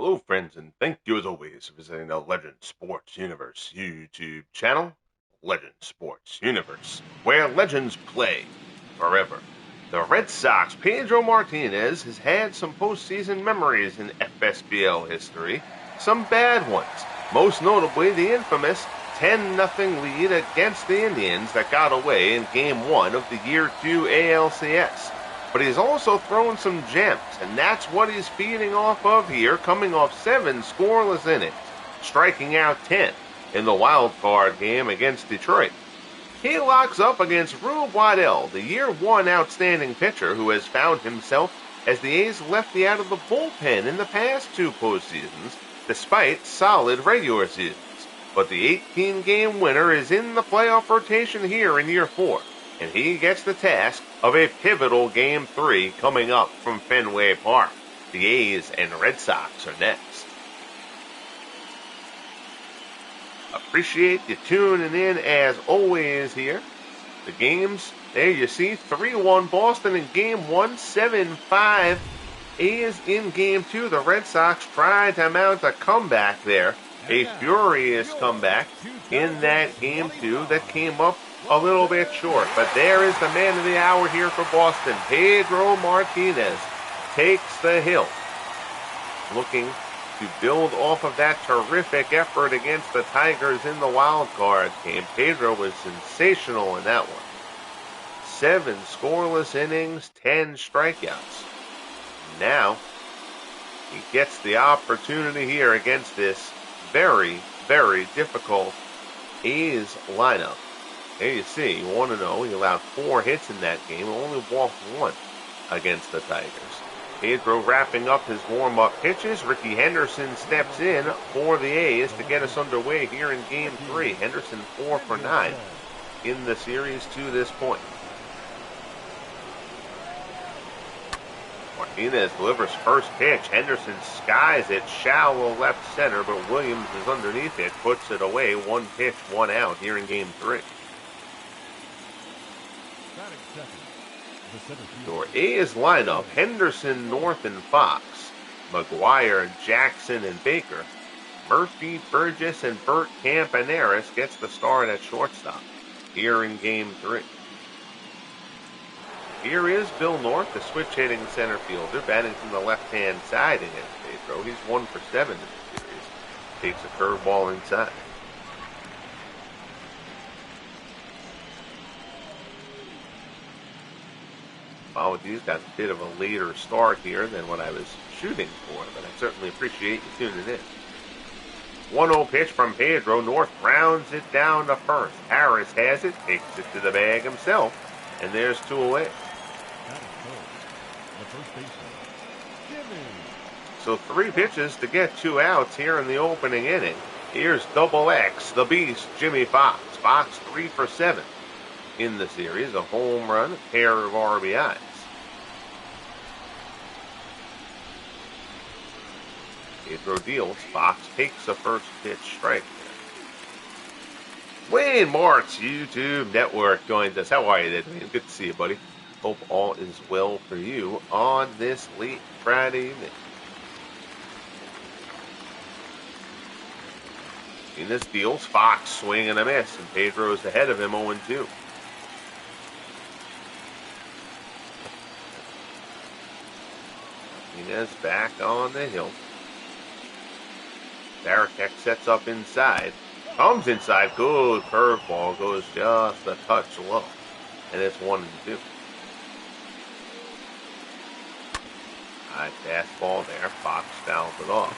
Hello, friends, and thank you as always for visiting the Legend Sports Universe YouTube channel, Legend Sports Universe, where legends play forever. The Red Sox Pedro Martinez has had some postseason memories in FSBL history, some bad ones, most notably the infamous 10-0 lead against the Indians that got away in Game 1 of the Year 2 ALCS. But he's also thrown some gems, and that's what he's feeding off of here, coming off 7 scoreless innings, striking out 10 in the wildcard game against Detroit. He locks up against Rube Waddell, the Year 1 outstanding pitcher who has found himself as the A's lefty out of the bullpen in the past 2 postseasons, despite solid regular seasons. But the 18-game winner is in the playoff rotation here in Year 4. And he gets the task of a pivotal Game 3 coming up from Fenway Park. The A's and Red Sox are next. Appreciate you tuning in as always here. The games, there you see, 3-1 Boston in Game 1, 7-5 A's in Game 2. The Red Sox tried to mount a comeback there, a furious comeback in that Game 2 that came up a little bit short. But there is the man of the hour here for Boston. Pedro Martinez takes the hill, looking to build off of that terrific effort against the Tigers in the wild card game. Pedro was sensational in that one. 7 scoreless innings, 10 strikeouts. Now he gets the opportunity here against this very, very difficult A's lineup. There you see, 1-0. He allowed 4 hits in that game, only walked 1 against the Tigers. Pedro wrapping up his warm-up pitches. Ricky Henderson steps in for the A's to get us underway here in Game 3. Henderson 4 for 9 in the series to this point. Martinez delivers first pitch. Henderson skies it shallow left center, but Williams is underneath it, puts it away. 1 pitch, 1 out here in Game 3. Your A's lineup: Henderson, North, and Fox, McGuire, Jackson, and Baker, Murphy, Burgess, and Burt Campaneris gets the start at shortstop here in Game 3. Here is Bill North, the switch-hitting center fielder, batting from the left-hand side against Pedro. He's 1 for 7 in the series. Takes a curveball inside. Apologies, got a bit of a later start here than what I was shooting for, but I certainly appreciate you tuning in. 1-0 pitch from Pedro. North rounds it down to first. Harris has it, takes it to the bag himself, and there's 2 away. So 3 pitches to get 2 outs here in the opening inning. Here's Double X, the beast, Jimmy Fox. Fox 3 for 7 in the series, a home run, a pair of RBIs. Pedro deals. Fox takes a first pitch strike. Wayne Martz, YouTube Network, joins us. How are you today? Good to see you, buddy. Hope all is well for you on this late Friday evening. In this deals, Fox swing and a miss, and Pedro's ahead of him 0-2. Martinez back on the hill. Baratek sets up inside. Comes inside. Good curveball. Goes just a touch low. And it's 1-2. High fastball there. Fox fouls it off.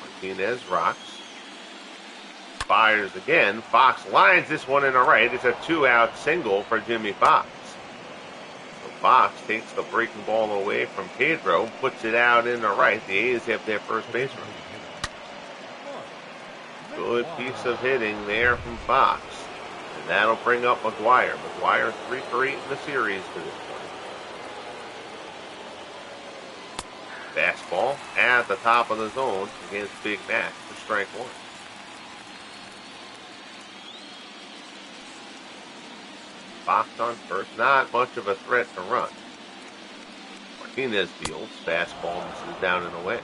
Martinez rocks. Fires again. Fox lines this one in the right. It's a 2-out single for Jimmy Fox. So Fox takes the breaking ball away from Pedro, puts it out in the right. The A's have their first base run. Good piece of hitting there from Fox. And that'll bring up McGuire. McGuire 3 for 8 in the series to this point. Fastball at the top of the zone against Big Mac for strike 1. box on first. Not much of a threat to run. Martinez deals. Fastball misses down and away.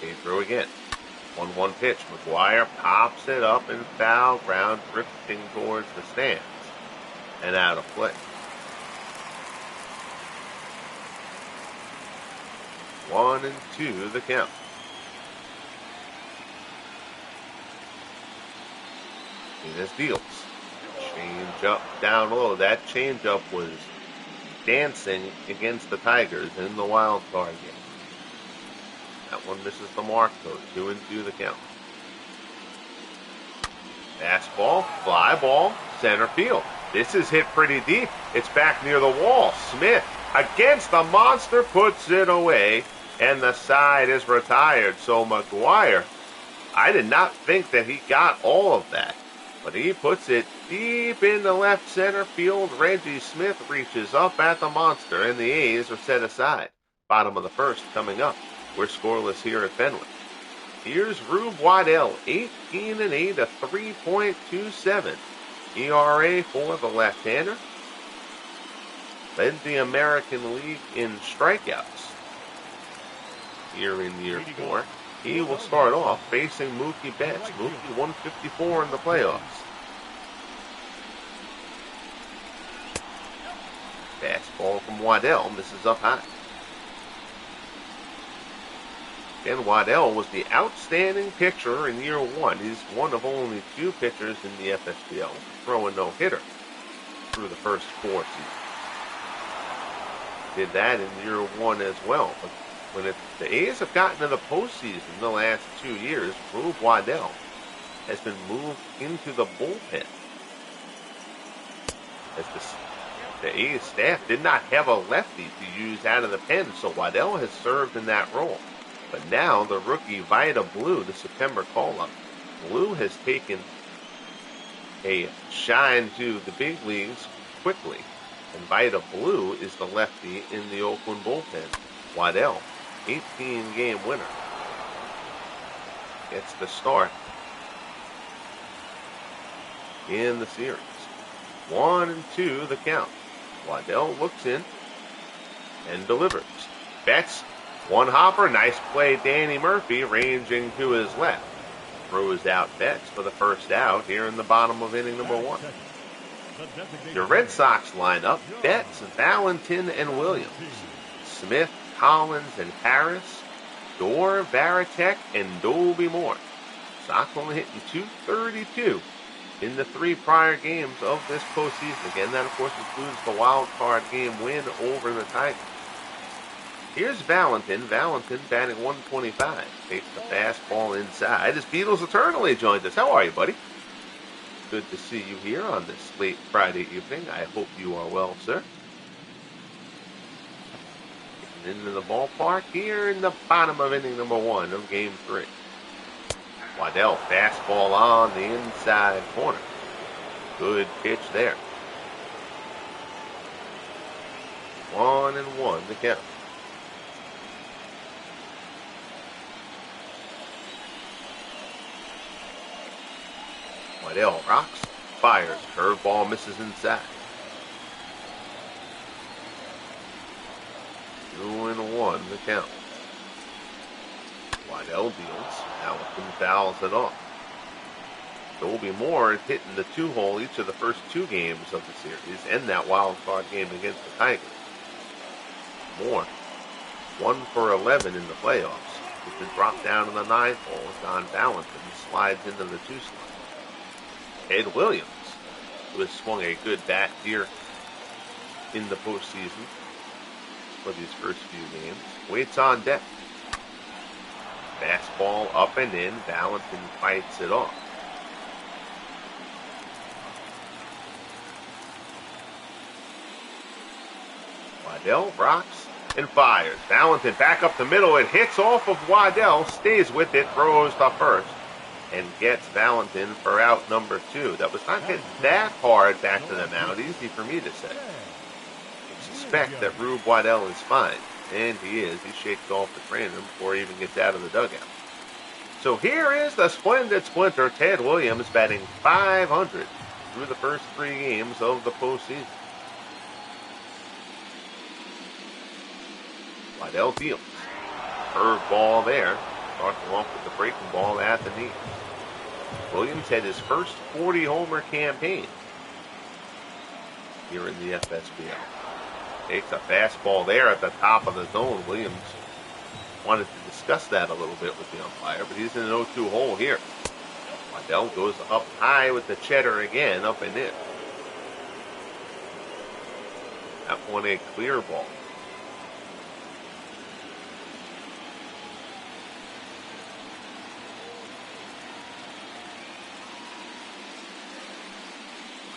Pedro again. 1-1 pitch. McGuire pops it up and foul ground, drifting towards the stands and out of play. 1-2 the count. Martinez deals. Change up down low. That change up was dancing against the Tigers in the wild card game. That one misses the mark though. 2-2 the count. Fastball, fly ball, center field. This is hit pretty deep. It's back near the wall. Smith against the monster puts it away, and the side is retired. So McGuire, I did not think that he got all of that, but he puts it deep into left center field. Reggie Smith reaches up at the monster, and the A's are set aside. Bottom of the first coming up. We're scoreless here at Fenway. Here's Rube Waddell, 18-8, a 3.27 ERA for the left-hander. Led the American League in strikeouts here in year 4. He will start off facing Mookie Betts. Mookie 154 in the playoffs. Fastball from Waddell misses up high. And Waddell was the outstanding pitcher in year 1. He's one of only 2 pitchers in the FSBL to throw a no-hitter through the first 4 seasons. Did that in year 1 as well. But when the A's have gotten to the postseason the last 2 years, Rube Waddell has been moved into the bullpen. As the A's staff did not have a lefty to use out of the pen, so Waddell has served in that role. But now the rookie Vida Blue, the September call-up, Blue has taken a shine to the big leagues quickly. And Vida Blue is the lefty in the Oakland bullpen. Waddell, 18-game winner, gets the start in the series. 1-2 the count. Waddell looks in and delivers. Betts, one hopper, nice play, Danny Murphy, ranging to his left. Throws out Betts for the first out here in the bottom of inning number 1. Your Red Sox lineup, Betts, Valentin, and Williams. Smith, Collins, and Harris. Dorr, Varitek, and Dolby Moore. Sox only hitting .232 in the 3 prior games of this postseason. Again, that of course includes the wild card game win over the Tigers. Here's Valentin. Valentin batting .125. Takes the fastball inside as Beatles Eternally joins us. How are you, buddy? Good to see you here on this late Friday evening. I hope you are well, sir. Getting into the ballpark here in the bottom of inning number 1 of game 3. Waddell, fastball on the inside corner. Good pitch there. 1-1 the count. Waddell rocks, fires, curveball misses inside. 2-1 the count. Waddell deals. Allison fouls it off. Dolby Moore is hitting the 2-hole each of the first 2 games of the series and that wild card game against the Tigers. Moore, 1 for 11 in the playoffs. He's been dropped down in the 9th hole. Don Valentin slides into the 2 slot. Ed Williams, who has swung a good bat here in the postseason for these first few games, waits on deck. Fastball up and in. Valentin fights it off. Waddell rocks and fires. Valentin back up the middle. It hits off of Waddell, stays with it, throws to first, and gets Valentin for out number 2. That was not hit that hard back to the mound. Easy for me to say. I suspect that Rube Waddell is fine. And he is. He shakes off the trainer before he even gets out of the dugout. So here is the splendid splinter, Ted Williams, batting .500 through the first 3 games of the postseason. Waddell deals. Curve ball there. Starts off with the breaking ball at the knee. Williams had his first 40-homer campaign here in the FSBL. Takes a fastball there at the top of the zone. Williams wanted to discuss that a little bit with the umpire, but he's in an 0-2 hole here. Waddell goes up high with the cheddar again, up and in. That one a clear ball.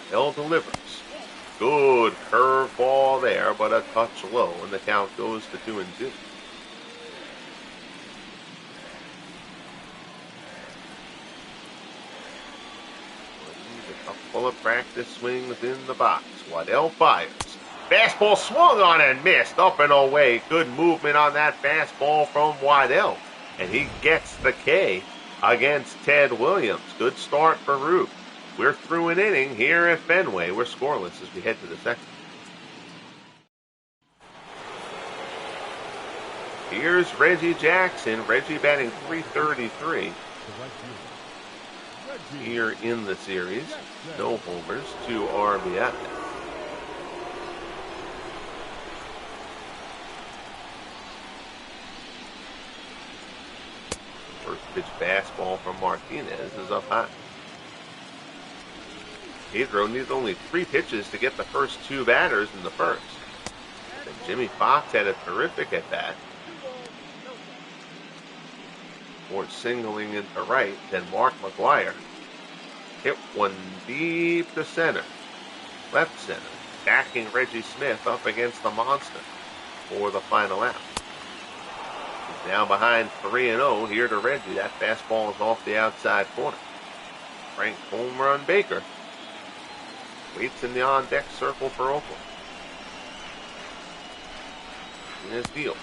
Waddell delivers. Good curve ball there, but a touch low, and the count goes to 2-2. A couple of practice swings in the box. Waddell fires. Fastball swung on and missed, up and away. Good movement on that fastball from Waddell, and he gets the K against Ted Williams. Good start for Rube. We're through an inning here at Fenway. We're scoreless as we head to the second. Here's Reggie Jackson. Reggie batting .333 here in the series. No homers, 2 RBI. First pitch fastball from Martinez is up high. Pedro needs only 3 pitches to get the first 2 batters in the first. And Jimmy Fox had a terrific at bat. More singling into right than Mark McGuire. Hit one deep to center. Left center. Backing Reggie Smith up against the monster for the final out. He's now behind 3-0 here to Reggie. That fastball is off the outside corner. Frank home run Baker. Waits in the on-deck circle for Oakland. In his deal.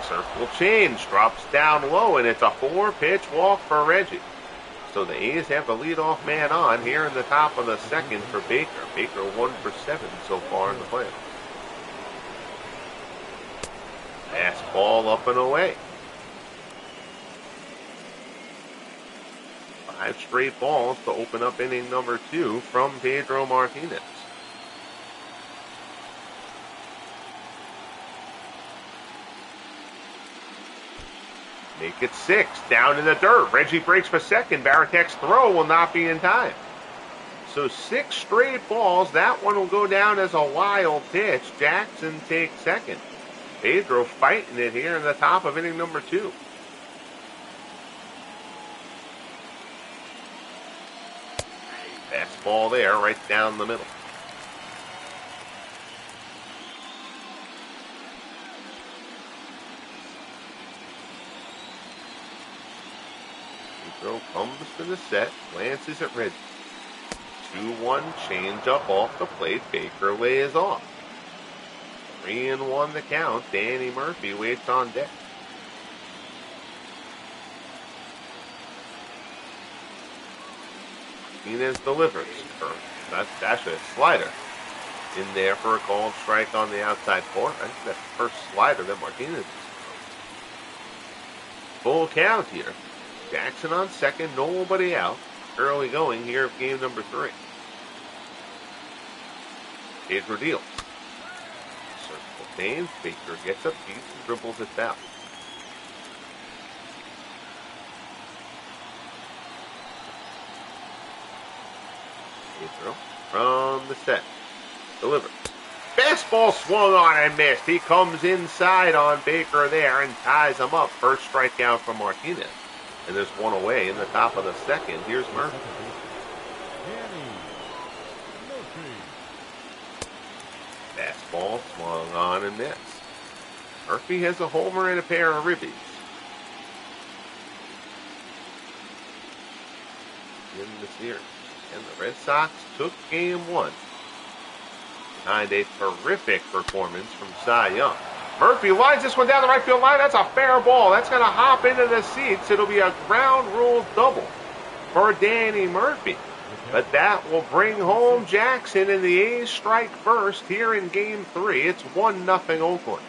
Circle change. Drops down low, and it's a 4-pitch walk for Reggie. So the A's have the leadoff man on here in the top of the second for Baker. Baker 1 for 7 so far in the playoffs. Fastball up and away. 5 straight balls to open up inning number 2 from Pedro Martinez. Make it 6. Down in the dirt. Reggie breaks for second. Baratek's throw will not be in time. So 6 straight balls. That one will go down as a wild pitch. Jackson takes second. Pedro fighting it here in the top of inning number 2. Fastball there, right down the middle. Pedro comes to the set, glances at Reggie. 2-1 change up off the plate. Baker lays off. 3-1 the count. Danny Murphy waits on deck. Martinez delivers. That's actually a slider in there for a called strike on the outside corner. I think that's the first slider that Martinez has. Full count here. Jackson on second, nobody out. Early going here of game number 3. Pedro deals. Circle change. Baker gets a piece and dribbles it down. Pedro from the set. Delivers. Fastball swung on and missed. He comes inside on Baker there and ties him up. First strikeout from Martinez. And there's one away in the top of the second. Here's Murphy. Fastball swung on and missed. Murphy has a homer and a pair of ribbies in the series. And the Red Sox took game 1 behind a terrific performance from Cy Young. Murphy lines this one down the right field line. That's a fair ball. That's going to hop into the seats. It'll be a ground rule double for Danny Murphy. But that will bring home Jackson, and the A's strike first here in Game 3. It's 1-0 Oakland.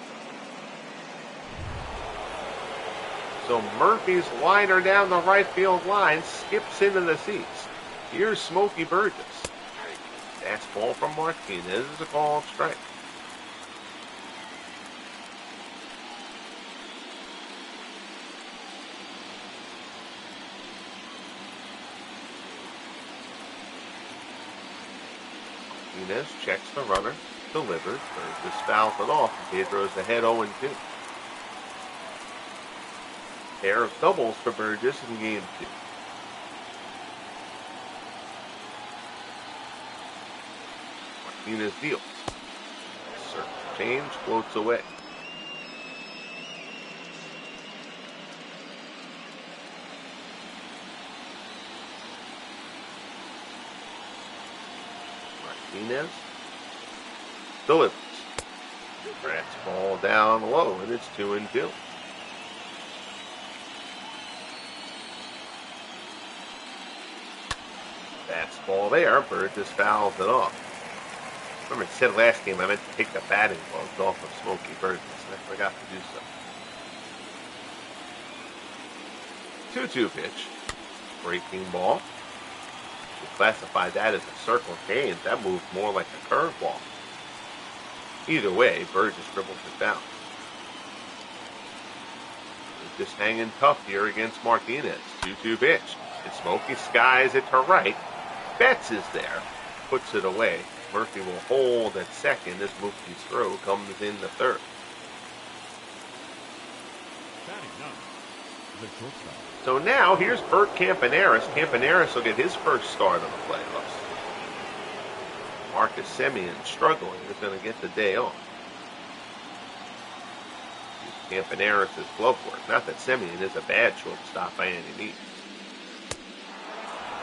So Murphy's liner down the right field line skips into the seats. Here's Smokey Burgess. Fastball from Martinez is a called strike. Martinez checks the runner, delivers, Burgess fouls it off, and Pedro's ahead 0-2. Pair of doubles for Burgess in Game 2. Martinez deals. Certain change floats away. Martinez delivers. Fastball down low, and it's 2-2. Fastball there. Burgess fouls it off. Remember, I said last game I meant to take the batting gloves off of Smokey Burgess, and I forgot to do so. 2-2 pitch. Breaking ball. We classify that as a circle change. That moved more like a curveball. Either way, Burgess dribbles it down. He's just hanging tough here against Martinez. 2-2 pitch. And Smokey skies it to right. Betts is there. Puts it away. Murphy will hold at second as Mookie's throw comes in the third. So now here's Bert Campaneris. Campaneris will get his first start on the playoffs. Marcus Semien struggling is going to get the day off. Campaneris' glove work. Not that Semien is a bad shortstop by any means.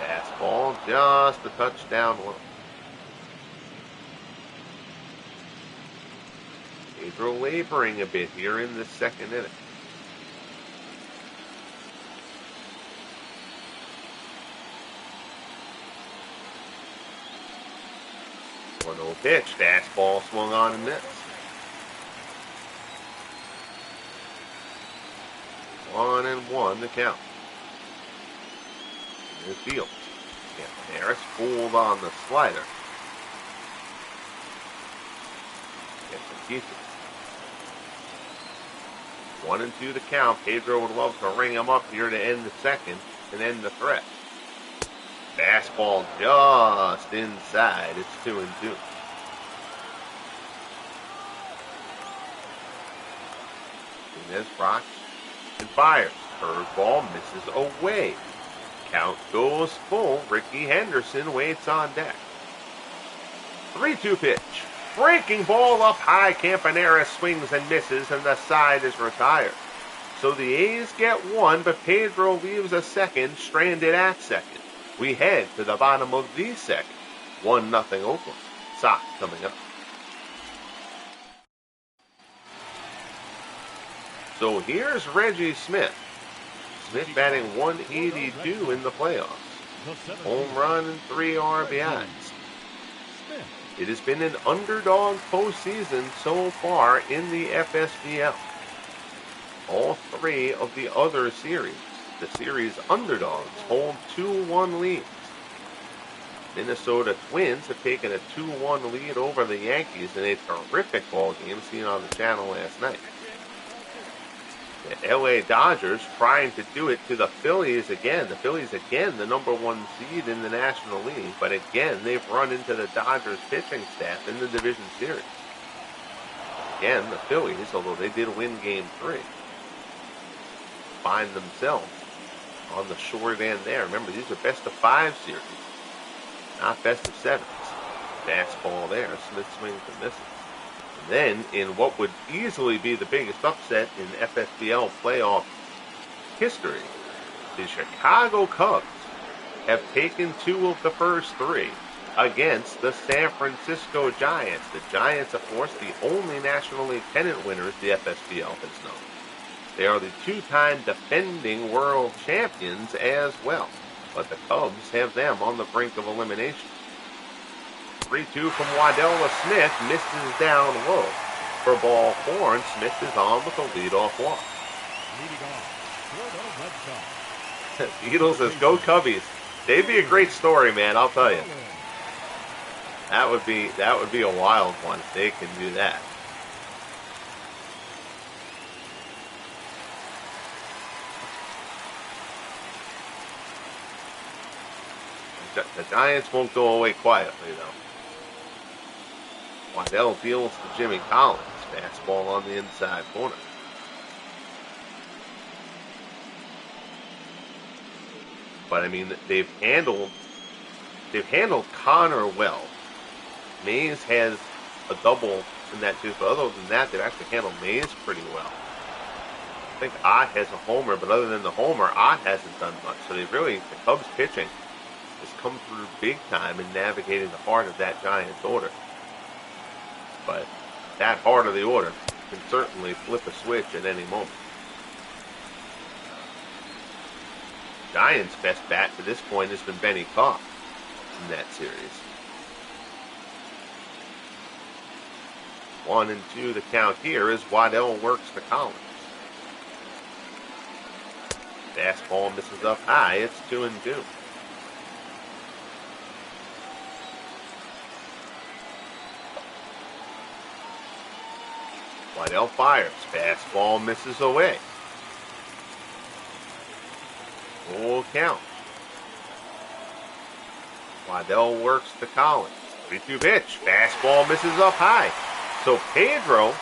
Fastball just a touchdown low. Pedro laboring a bit here in the second inning. One-0 pitch. Fastball swung on and missed. 1-1 the count. Here's Fields. Harris fooled on the slider. Gets the keeper. 1-2 the count. Pedro would love to ring him up here to end the second and end the threat. Fastball just inside. It's 2-2. Inez rocks and fires. Curveball misses away. Count goes full. Ricky Henderson waits on deck. 3-2 pitch. Breaking ball up high. Campaneris swings and misses, and the side is retired. So the A's get one, but Pedro leaves a second, stranded at second. We head to the bottom of the second. 1-0 Oakland. Sox coming up. So here's Reggie Smith. Smith batting .182 in the playoffs. Home run and 3 RBIs. It has been an underdog postseason so far in the FSBL. All 3 of the other series, the series underdogs, hold 2-1 leads. Minnesota Twins have taken a 2-1 lead over the Yankees in a terrific ball game seen on the channel last night. The LA Dodgers trying to do it to the Phillies again. The Phillies again the #1 seed in the National League, but again they've run into the Dodgers pitching staff in the division series. Again, the Phillies, although they did win Game 3, find themselves on the short end there. Remember, these are best-of-5 series, not best-of-7s. Fastball there. Smith swings and misses. Then, in what would easily be the biggest upset in FSBL playoff history, the Chicago Cubs have taken 2 of the first 3 against the San Francisco Giants. The Giants, of course, the only National League pennant winners the FSBL has known. They are the two-time defending world champions as well, but the Cubs have them on the brink of elimination. 3-2 from Waddell to Smith, misses down low for ball 4, and Smith is on with a leadoff walk. Beatles says, go Cubbies. They'd be a great story, man, I'll tell you. That would be a wild one if they can do that. The Giants won't go away quietly, though. Waddell deals to Jimmy Collins. Fastball on the inside corner. But I mean, they've handled Connor well. Mays has a double in that too, but other than that, they've actually handled Mays pretty well. I think Ott has a homer, but other than the homer, Ott hasn't done much. So the Cubs pitching has come through big time in navigating the heart of that Giants order. But that heart of the order can certainly flip a switch at any moment. Giants' best bat to this point has been Benny Koch in that series. 1-2 the count here as Waddell works to Collins. Fastball misses up high. It's 2-2. Waddell fires. Fastball misses away. Full count. Waddell works to Collins. 3-2 pitch. Fastball misses up high. So Pedro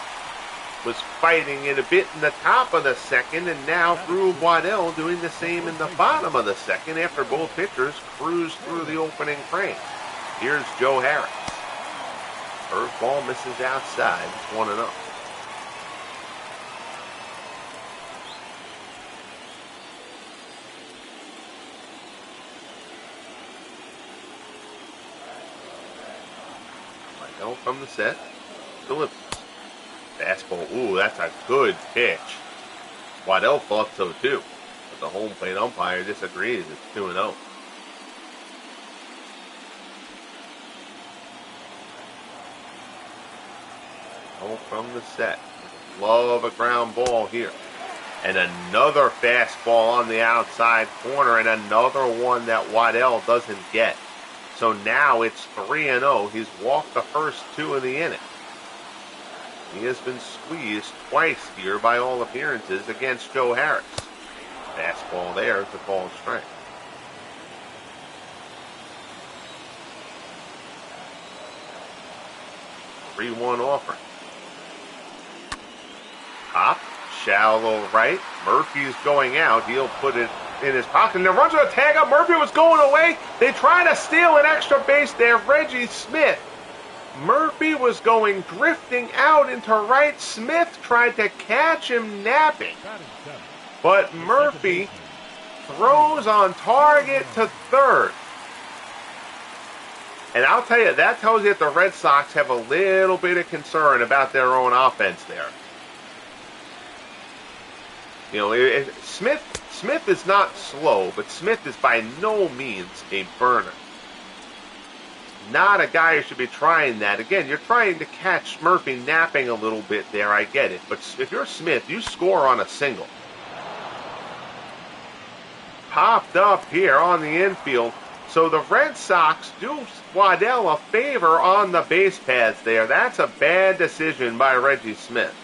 was fighting it a bit in the top of the second, and now Rube Waddell doing the same in the bottom of the second after both pitchers cruise through the opening frame. Here's Joe Harris. Curveball misses outside. It's 1-0. Waddell from the set. Delivers. Fastball. Ooh, that's a good pitch. Waddell thought so too, but the home plate umpire disagrees. It's 2-0. From the set. Love a ground ball here. And another fastball on the outside corner, and another one that Waddell doesn't get. So now it's 3-0. He's walked the first two of the inning. He has been squeezed twice here by all appearances against Joe Harris. Fastball there to call strike. Three 3-1 offer. Hop, shallow right. Murphy's going out. He'll put it in his pocket. And the runs are a tag up. Murphy was going away. They try to steal an extra base there. Reggie Smith. Murphy was going drifting out into right. Smith tried to catch him napping. But Murphy throws on target to third. And I'll tell you, that tells you that the Red Sox have a little bit of concern about their own offense there. You know, Smith is not slow, but Smith is by no means a burner. Not a guy who should be trying that. Again, you're trying to catch Murphy napping a little bit there, I get it. But if you're Smith, you score on a single. Popped up here on the infield. So the Red Sox do Waddell a favor on the base paths there. That's a bad decision by Reggie Smith.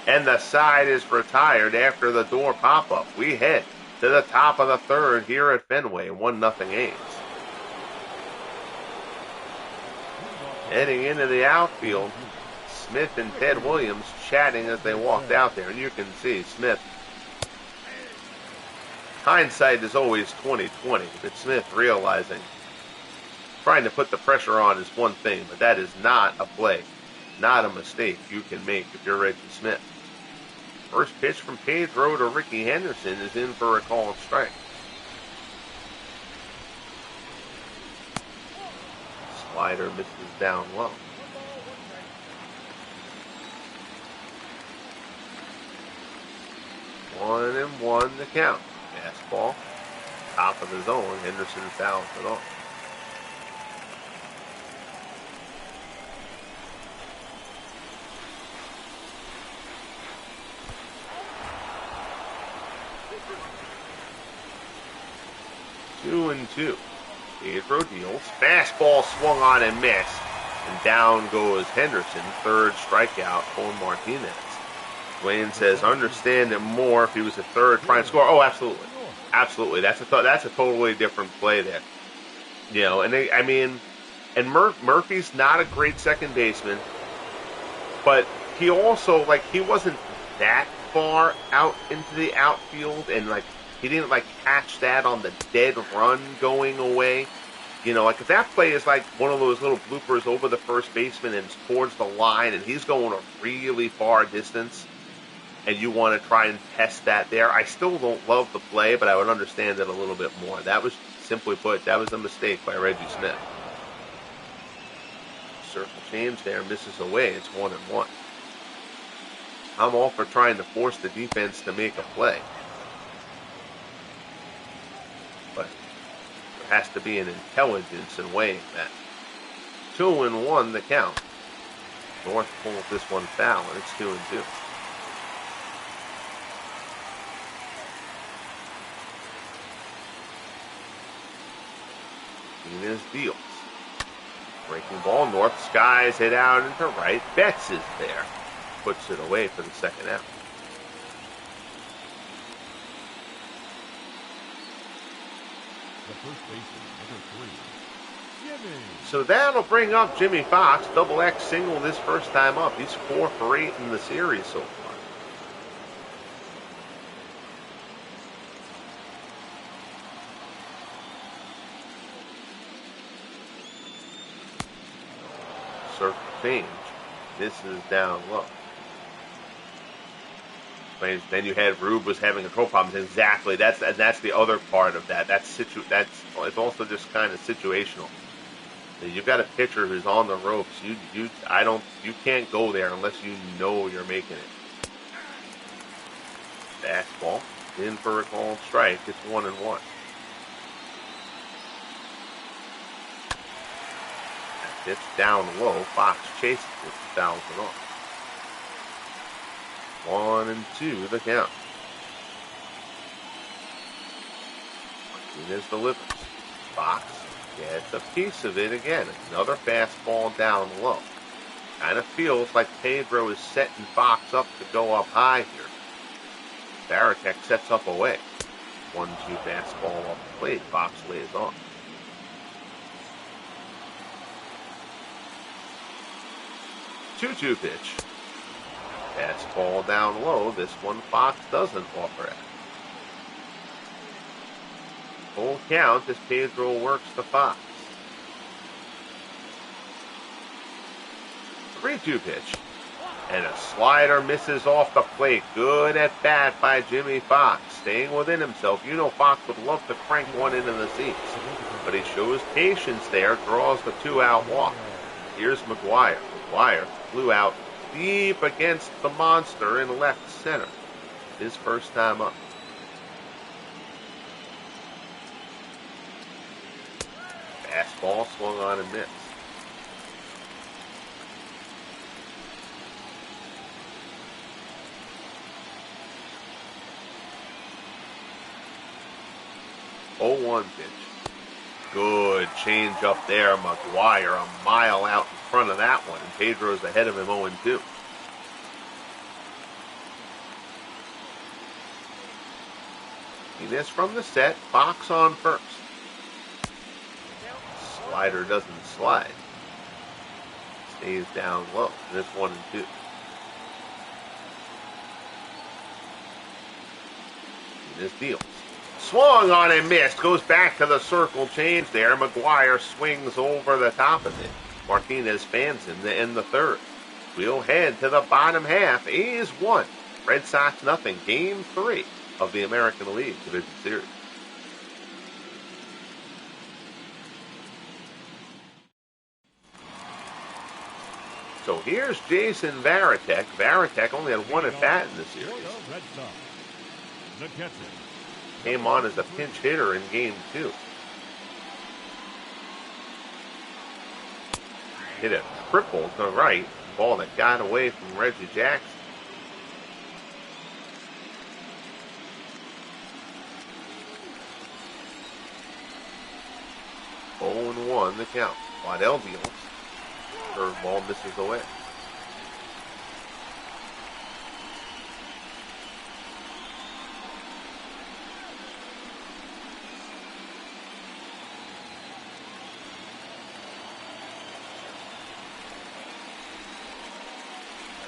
And the side is retired after the door pop-up. We head to the top of the third here at Fenway, 1-0 A's. Heading into the outfield, Smith and Ted Williams chatting as they walked out there. And you can see Smith. Hindsight is always 20/20, but Smith realizing trying to put the pressure on is one thing, but that is not a play, not a mistake you can make if you're Reggie Smith. First pitch from Pedro to Ricky Henderson is in for a called strike. Slider misses down low. 1-1 the count. Fastball, top of the zone. Henderson fouls it off. Two and two. Pedro deals. Fastball swung on and missed. And down goes Henderson. Third strikeout for Martinez. Wayne says, understand it more if he was a third, try and score. Oh, absolutely. Absolutely. That's a totally different play there. You know, and Murphy's not a great second baseman, but he also, like, he wasn't that far out into the outfield, and, like, he didn't, like, catch that on the dead run going away. You know, like, if that play is like one of those little bloopers over the first baseman and it's towards the line and he's going a really far distance and you want to try and test that there, I still don't love the play, but I would understand it a little bit more. That was, simply put, that was a mistake by Reggie Smith. Circle change there, misses away. It's 1-1. I'm all for trying to force the defense to make a play. But there has to be an intelligence in weighing that. 2-1 the count. North pulls this one foul, and it's 2-2. Martinez deals. Breaking ball, North skies it out into right. Betts is there. Puts it away for the second out. First baseman, number 3, Jimmy. So that'll bring up Jimmy Fox. Double X single this first time up. He's 4 for 8 in the series so far. Circle change. This is down low. Then you had Rube was having control problems. Exactly. That's the other part of that. It's also just kind of situational. You've got a pitcher who's on the ropes. You can't go there unless you know you're making it. Fastball in for a called strike. It's 1-1. It's down low. Fox chases it, fouls it off. 1-2 the count. Martinez delivers. Fox gets a piece of it again. Another fastball down low. Kind of feels like Pedro is setting Fox up to go up high here. Baratek sets up away. 1-2 fastball off the plate. Fox lays off. 2-2 pitch. Fastball down low. This one Fox doesn't offer it. Full count as Pedro works the Fox. 3-2 pitch. And a slider misses off the plate. Good at bat by Jimmy Fox. Staying within himself. You know Fox would love to crank one into the seats. But he shows patience there. Draws the 2-out walk. Here's McGuire. McGuire flew out deep against the monster in left center. His first time up. Fastball swung on and missed. Oh, 1 pitch. Good change up there. McGuire a mile out in front of that one, and Pedro's ahead of him 0-2. He missed from the set. Fox on first. Slider doesn't slide. Stays down low. And it's 1-2. This deals. Swung on and missed. Goes back to the circle change there. McGuire swings over the top of it. Martinez fans him to end the third. We'll head to the bottom half. A's 1. Red Sox nothing. Game 3 of the American League Division Series. So here's Jason Varitek. Varitek only had one at bat in the series. Red Sox, the catcher. Came on as a pinch hitter in game 2. Hit a triple to the right. Ball that got away from Reggie Jackson. Oh and 1 the count. Waddell deals. Curveball misses away.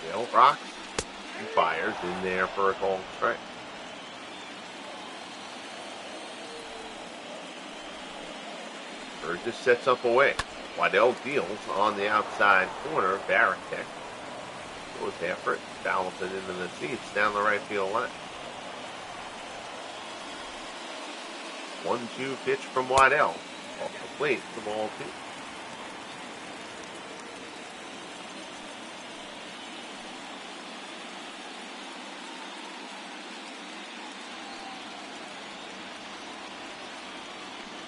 Waddell rocks and fires in there for a called strike. Burgess sets up away. Waddell deals on the outside corner. Varitek goes after it, fouls it into the seats down the right field line. 1-2 pitch from Waddell. Off the plate, the ball 2.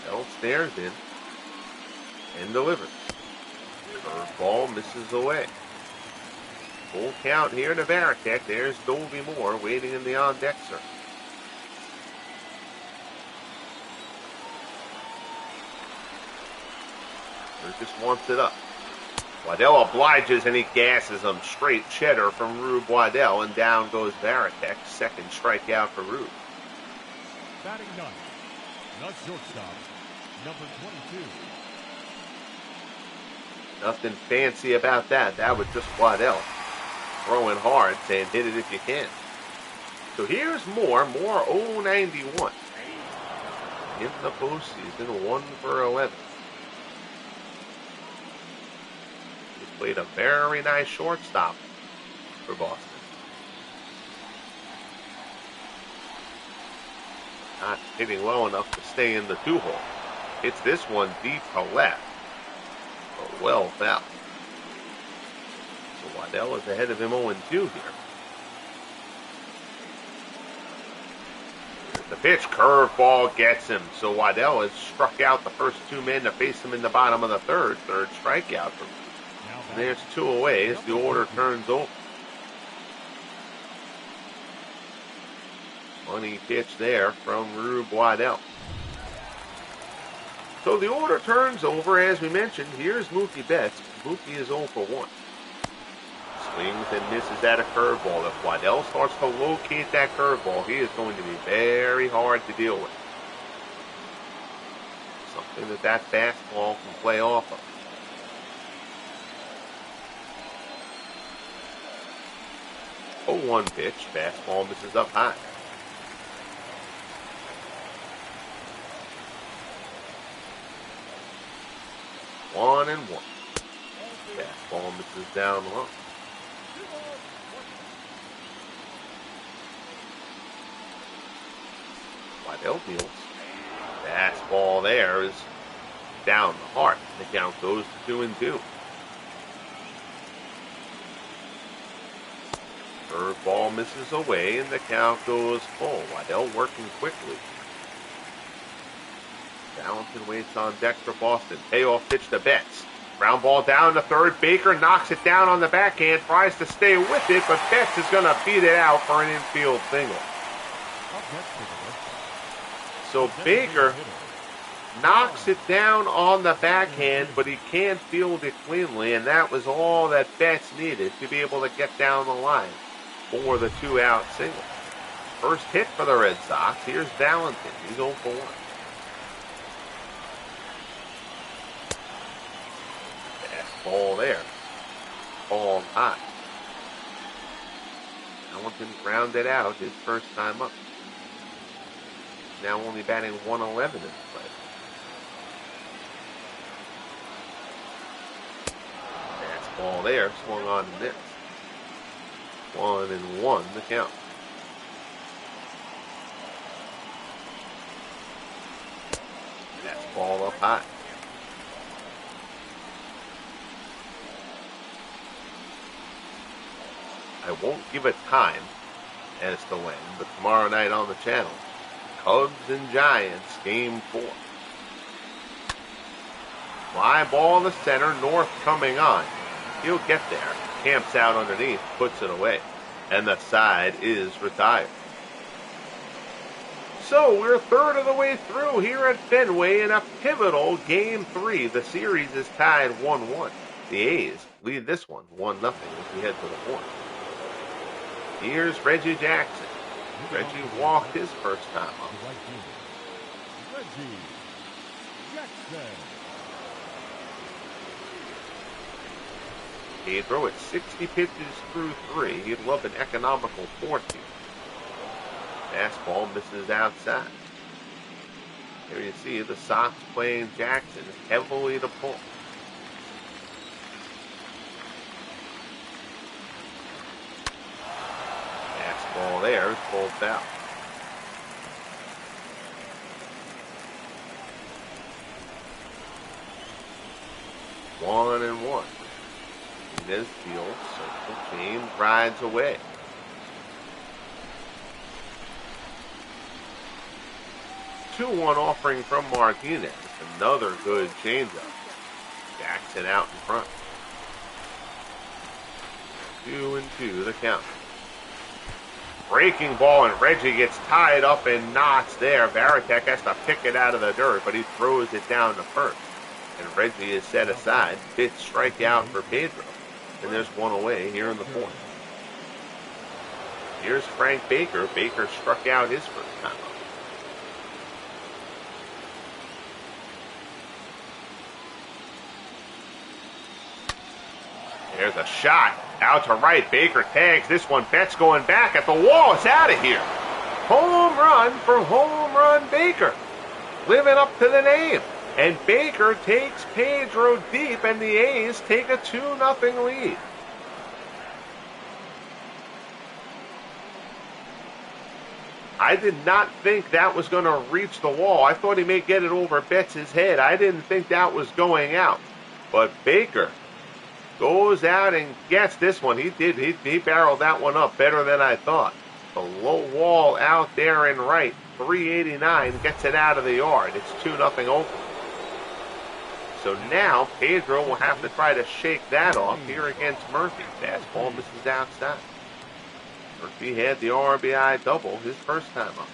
Waddell stares in and delivers. Curveball misses away. Full count here to Varitek. There's Dovey Moore waiting in the on-deck circle. Burgess wants it up. Waddell obliges and he gasses him. Straight cheddar from Rube Waddell, and down goes Varitek. Second strikeout for Rube. Batting ninth, the shortstop, number 22. Nothing fancy about that. That was just Waddell throwing hard, saying hit it if you can. So here's Moore. Moore 0-91 in the postseason, 1 for 11. He's played a very nice shortstop for Boston. Not hitting well enough to stay in the 2-hole. Hits this one deep to left. Well foul. So Waddell is ahead of him 0-2 here. The pitch, curveball gets him. So Waddell has struck out the first 2 men to face him in the bottom of the third. Third strikeout from him. And there's 2 away as the order turns over. Funny pitch there from Rube Waddell. So the order turns over, as we mentioned. Here's Mookie Betts. Mookie is 0 for 1. Swings and misses at a curveball. If Waddell starts to locate that curveball, he is going to be very hard to deal with. Something that fastball can play off of. Oh, 1 pitch. Fastball misses up high. One and 1. Fastball misses down low. Waddell deals. Fastball there is down the heart. The count goes to 2-2. Curveball misses away and the count goes full. Waddell working quickly. Valentin waits on deck for Boston. Payoff pitch to Betts. Ground ball down to third. Baker knocks it down on the backhand. Tries to stay with it, but Betts is going to beat it out for an infield single. So Baker knocks it down on the backhand, but he can't field it cleanly, and that was all that Betts needed to be able to get down the line for the 2-out single. First hit for the Red Sox. Here's Valentin. He's 0 for 1. Ball there. Ball high. Valentin grounded out his first time up. Now only batting 111 in the play. Fastball there. Swung on and missed. 1-1 the count. Fastball up high. I won't give a time as to when, but tomorrow night on the channel, Cubs and Giants, Game 4. Fly ball to center, North coming on. He'll get there. Camps out underneath, puts it away. And the side is retired. So we're third of the way through here at Fenway in a pivotal Game 3. The series is tied 1-1. The A's lead this one 1-0 as we head to the fourth. Here's Reggie Jackson. Reggie walked his first time up. Reggie Jackson. Pedro at 60 pitches through 3. He'd love an economical fourth here. Fastball misses outside. Here you see the Sox playing Jackson heavily to pull. Fastball there, pulled foul. One and one. Martinez fields, circle, James rides away. Two-one offering from Martinez. Another good changeup. Jackson out in front. 2-2 the count. Breaking ball, and Reggie gets tied up in knots there. Varitek has to pick it out of the dirt, but he throws it down to first. And Reggie is set aside. Pitch strikeout for Pedro. And there's one away here in the fourth. Here's Frank Baker. Baker struck out his first time up. There's a shot out to right. Baker tags this one. Betts going back at the wall. It's out of here. Home run for Home Run Baker. Living up to the name. And Baker takes Pedro deep, and the A's take a 2-0 lead. I did not think that was going to reach the wall. I thought he may get it over Betts' head. I didn't think that was going out. But Baker goes out and gets this one. He did. He barreled that one up better than I thought. The low wall out there in right. 389 gets it out of the yard. It's 2-0 Oakland. So now Pedro will have to try to shake that off here against Murphy. Fastball misses outside. Murphy had the RBI double his first time up.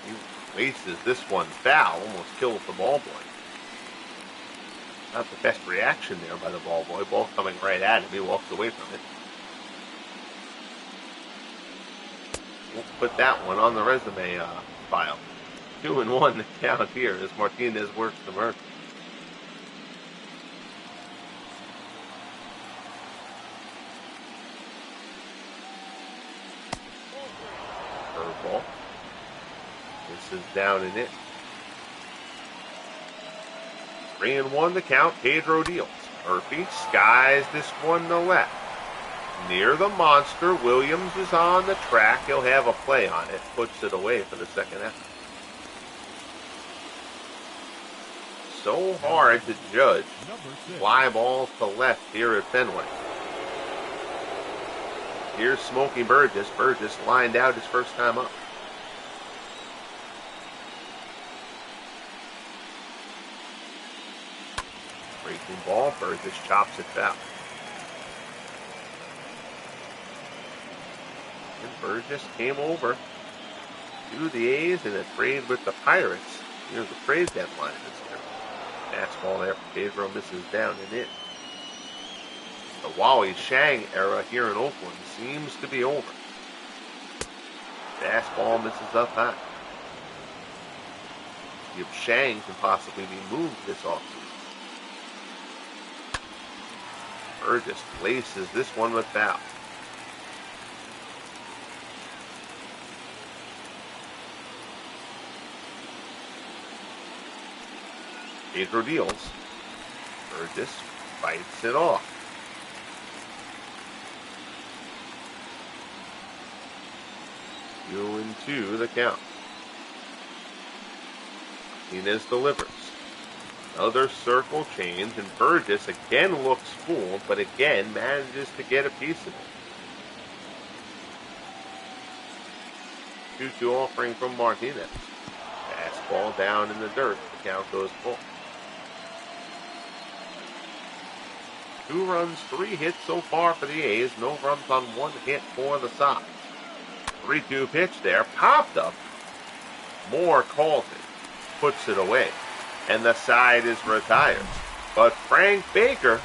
He laces this one foul, almost kills the ball boy. Not the best reaction there by the ball boy. Ball coming right at him. He walks away from it. We'll put that one on the resume file. 2-1 the count here as Martinez works the Murphy. Curveball. This is down and in. 3-1 the count. Pedro deals. Murphy skies this one to left. Near the monster, Williams is on the track. He'll have a play on it. Puts it away for the second out. So hard to judge fly balls to left here at Fenway. Here's Smokey Burgess. Burgess lined out his first time up. Breaking ball. Burgess chops it foul. Burgess came over to the A's in a trade with the Pirates. Here's the trade deadline this year. Fastball there for Pedro misses down and in. The Wally Shang era here in Oakland seems to be over. Fastball misses up high. If Shang can possibly be moved this offseason. Burgess laces this one with foul. Pedro deals. Burgess fights it off. Two and two the count. Martinez delivers. Another circle change, and Burgess again looks fooled, but again manages to get a piece of it. 2-2 offering from Martinez. Fastball down in the dirt. The count goes full. 2 runs, 3 hits so far for the A's. No runs on 1 hit for the Sox. 3-2 pitch there. Popped up. Moore calls it. Puts it away. And the side is retired. But Frank Baker,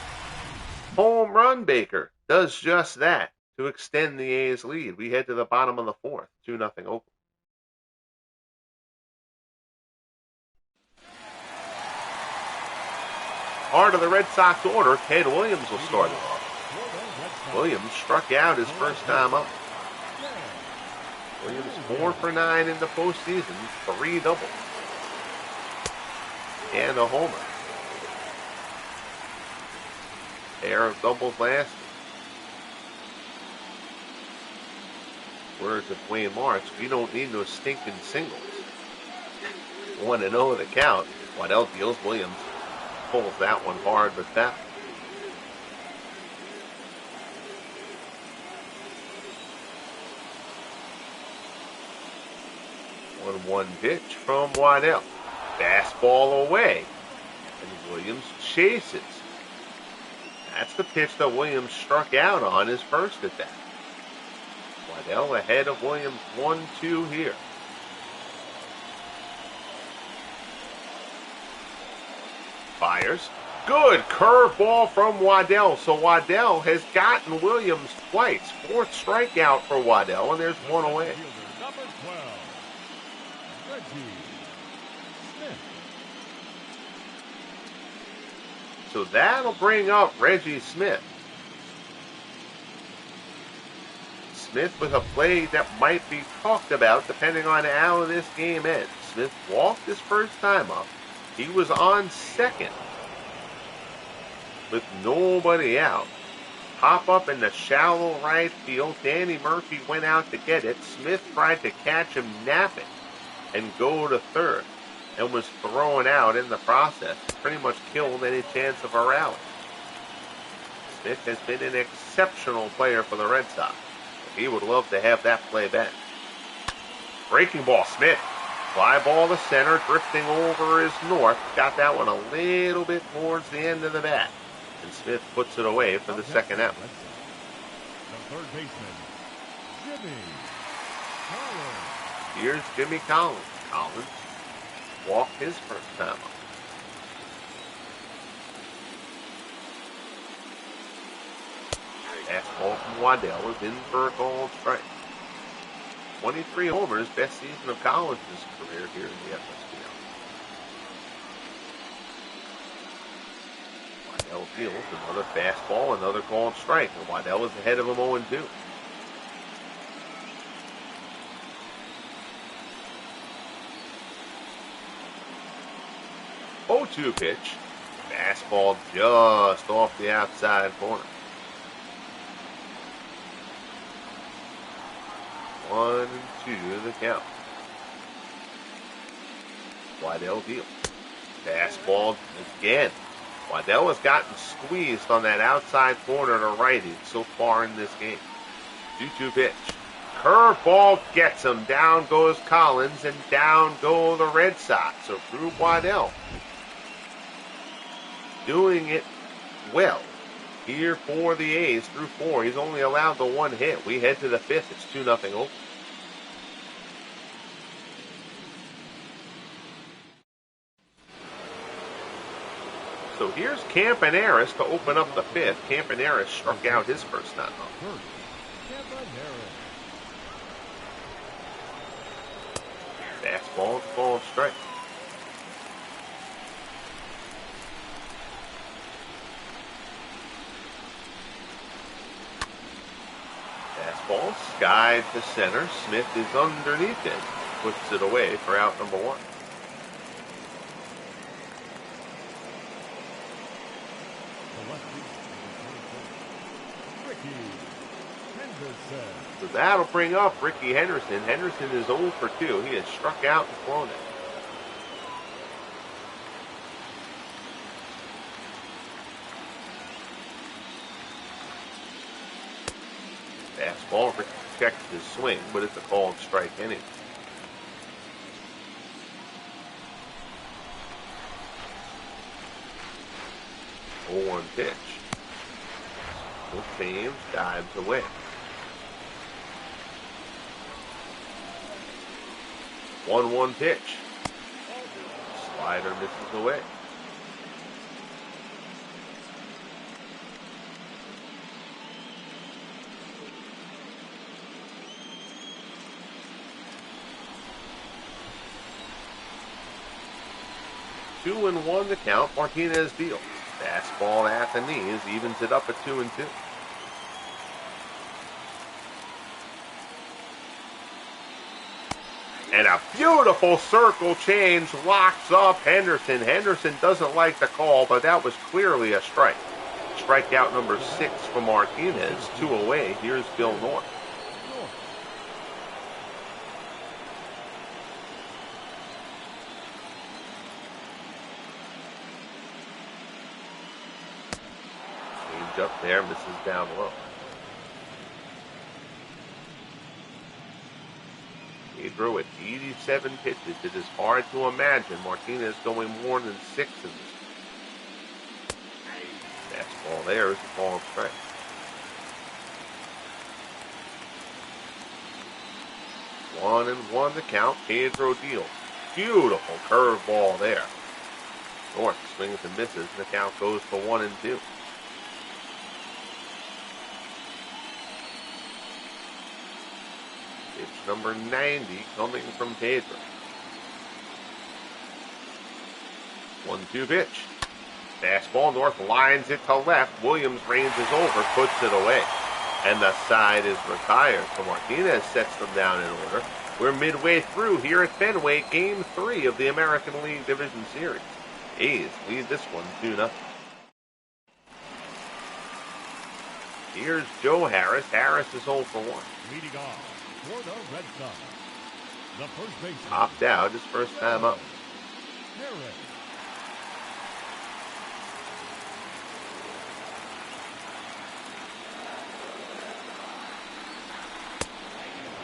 home run Baker, does just that to extend the A's lead. We head to the bottom of the 4th. 2-0 Oakland. Part of the Red Sox order, Ted Williams will start it off. Williams struck out his first time up. Williams 4 for 9 in the postseason, 3 doubles. And a homer. Pair of doubles last. Words of Wayne Marks, we don't need no stinking singles. 1-0 the count. Waddell deals. Williams pulls that one hard, but that 1-1 pitch from Waddell. Fastball away, and Williams chases. That's the pitch that Williams struck out on his first at bat. Waddell ahead of Williams 1-2 here. Fires. Good curveball from Waddell. So Waddell has gotten Williams twice. 4th strikeout for Waddell, and there's 1 away. Number 12, Reggie Smith. So that'll bring up Reggie Smith. Smith with a play that might be talked about depending on how this game ends. Smith walked his first time up. He was on second with nobody out. Pop up in the shallow right field. Danny Murphy went out to get it. Smith tried to catch him napping and go to third and was thrown out in the process. Pretty much killed any chance of a rally. Smith has been an exceptional player for the Red Sox. He would love to have that play back. Breaking ball, Smith. Fly ball to center, drifting over is north. Got that one a little bit towards the end of the bat. And Smith puts it away for the second out. The third baseman, Jimmy Collins. Here's Jimmy Collins. Collins walked his first time up. Fastball from Waddell is in for a called strike. 23 homers, best season of Collins' career here in the FSBL. Waddell fields another fastball, another called strike, and Waddell is ahead of him 0-2. Oh-2 pitch. Fastball just off the outside corner. 1-2 the count. Waddell deals. Fastball again. Waddell has gotten squeezed on that outside corner to righty so far in this game. 2-2 pitch. Curveball gets him. Down goes Collins, and down go the Red Sox. So Rube Waddell doing it well here for the A's through 4. He's only allowed the 1 hit. We head to the 5th. It's 2-0 Oakland. So here's Campaneris to open up the 5th. Campaneris struck out his first time up. Fastball, called strike. Fastball, skied to center. Smith is underneath it. Puts it away for out number 1. So that'll bring up Ricky Henderson. Henderson is 0 for 2. He has struck out and thrown it. checks his swing, but it's a called strike inning. Oh, 1 pitch. The James dives away. 1-1 pitch. Slider misses away. Two and 1 to count. Martinez deals. Fastball at the knees, evens it up at 2-2. And a beautiful circle change locks up Henderson. Henderson doesn't like the call, but that was clearly a strike. Strikeout number 6 for Martinez. 2 away. Here's Bill North. Change up there, misses down low. Pedro at 87 pitches. It is hard to imagine Martinez going more than 6 in this. Fastball there is a ball strike. One and 1 to count. Pedro deals. Beautiful curveball there. North swings and misses. The count goes to 1-2. Pitch number 90 coming from Pedro. 1-2 pitch. Fastball. North lines it to left. Williams ranges over, puts it away. And the side is retired. So Martinez sets them down in order. We're midway through here at Fenway, Game 3 of the American League Division Series. A's lead this one 2-0. Here's Joe Harris. Harris is 0 for 1. Leading off for the Red Sox, the first baseman. Popped out his first time up. Harris.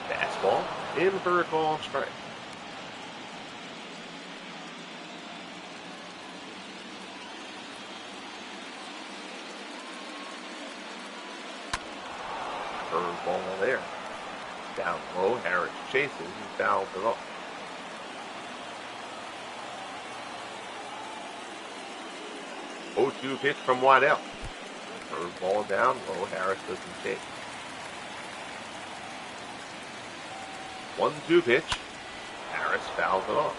Fastball in for a call strike. Curveball there. Down low, Harris chases and fouls it off. Oh, 2 pitch from Waddell. Curveball down low, Harris doesn't chase. 1-2 pitch. Harris fouls it off.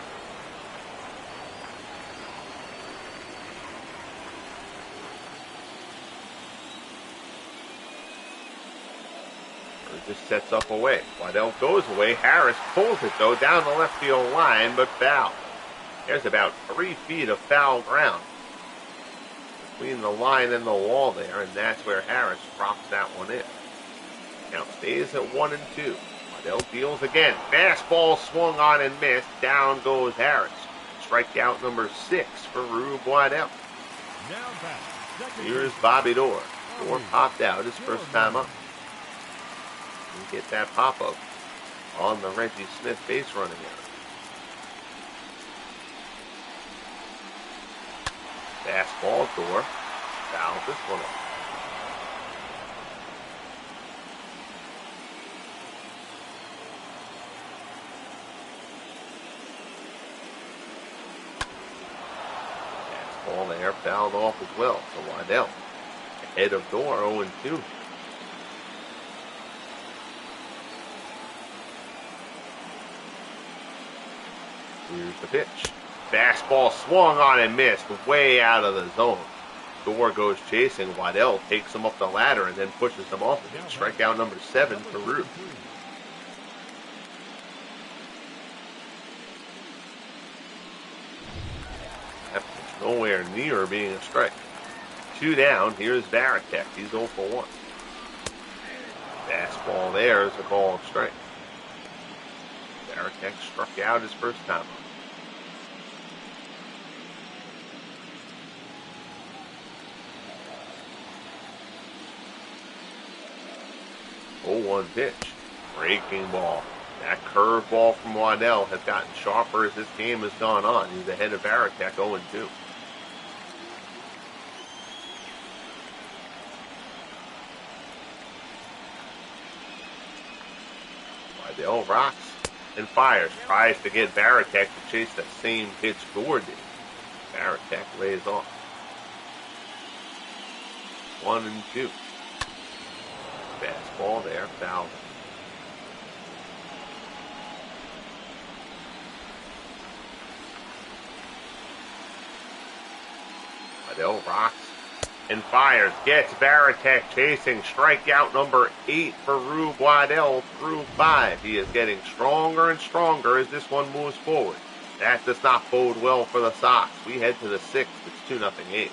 Just sets up away. Waddell goes away. Harris pulls it, though, down the left field line, but foul. There's about 3 feet of foul ground between the line and the wall there, and that's where Harris drops that one in. Count stays at 1-2. Waddell deals again. Fastball swung on and missed. Down goes Harris. Strikeout number 6 for Rube Waddell. Here's Bobby Dorr. Dorr popped out his first time up. And get that pop-up on the Reggie Smith base running error. Fastball, Dorr fouls this one off. Fastball there, fouled off as well. So Waddell ahead of Dorr, 0-2. Here's the pitch. Fastball swung on and missed, way out of the zone. Dorr goes chasing. Waddell takes him up the ladder and then pushes him off of it. Strikeout number 7 for Rube. That pitch nowhere near being a strike. 2 down. Here's Varitek. He's 0 for 1. Fastball there is a called strike. Varitek struck out his first time up. 0-1 pitch. Breaking ball. That curveball from Waddell has gotten sharper as this game has gone on. He's ahead of Varitek 0-2. Waddell rocks and fires. Tries to get Varitek to chase the same pitch Gore did. Varitek lays off. 1-2. Fastball there, foul. Waddell rocks and fires. Gets Varitek chasing. Strikeout number 8 for Rube Waddell through 5. He is getting stronger and stronger as this one moves forward. That does not bode well for the Sox. We head to the 6th. It's 2-0 8.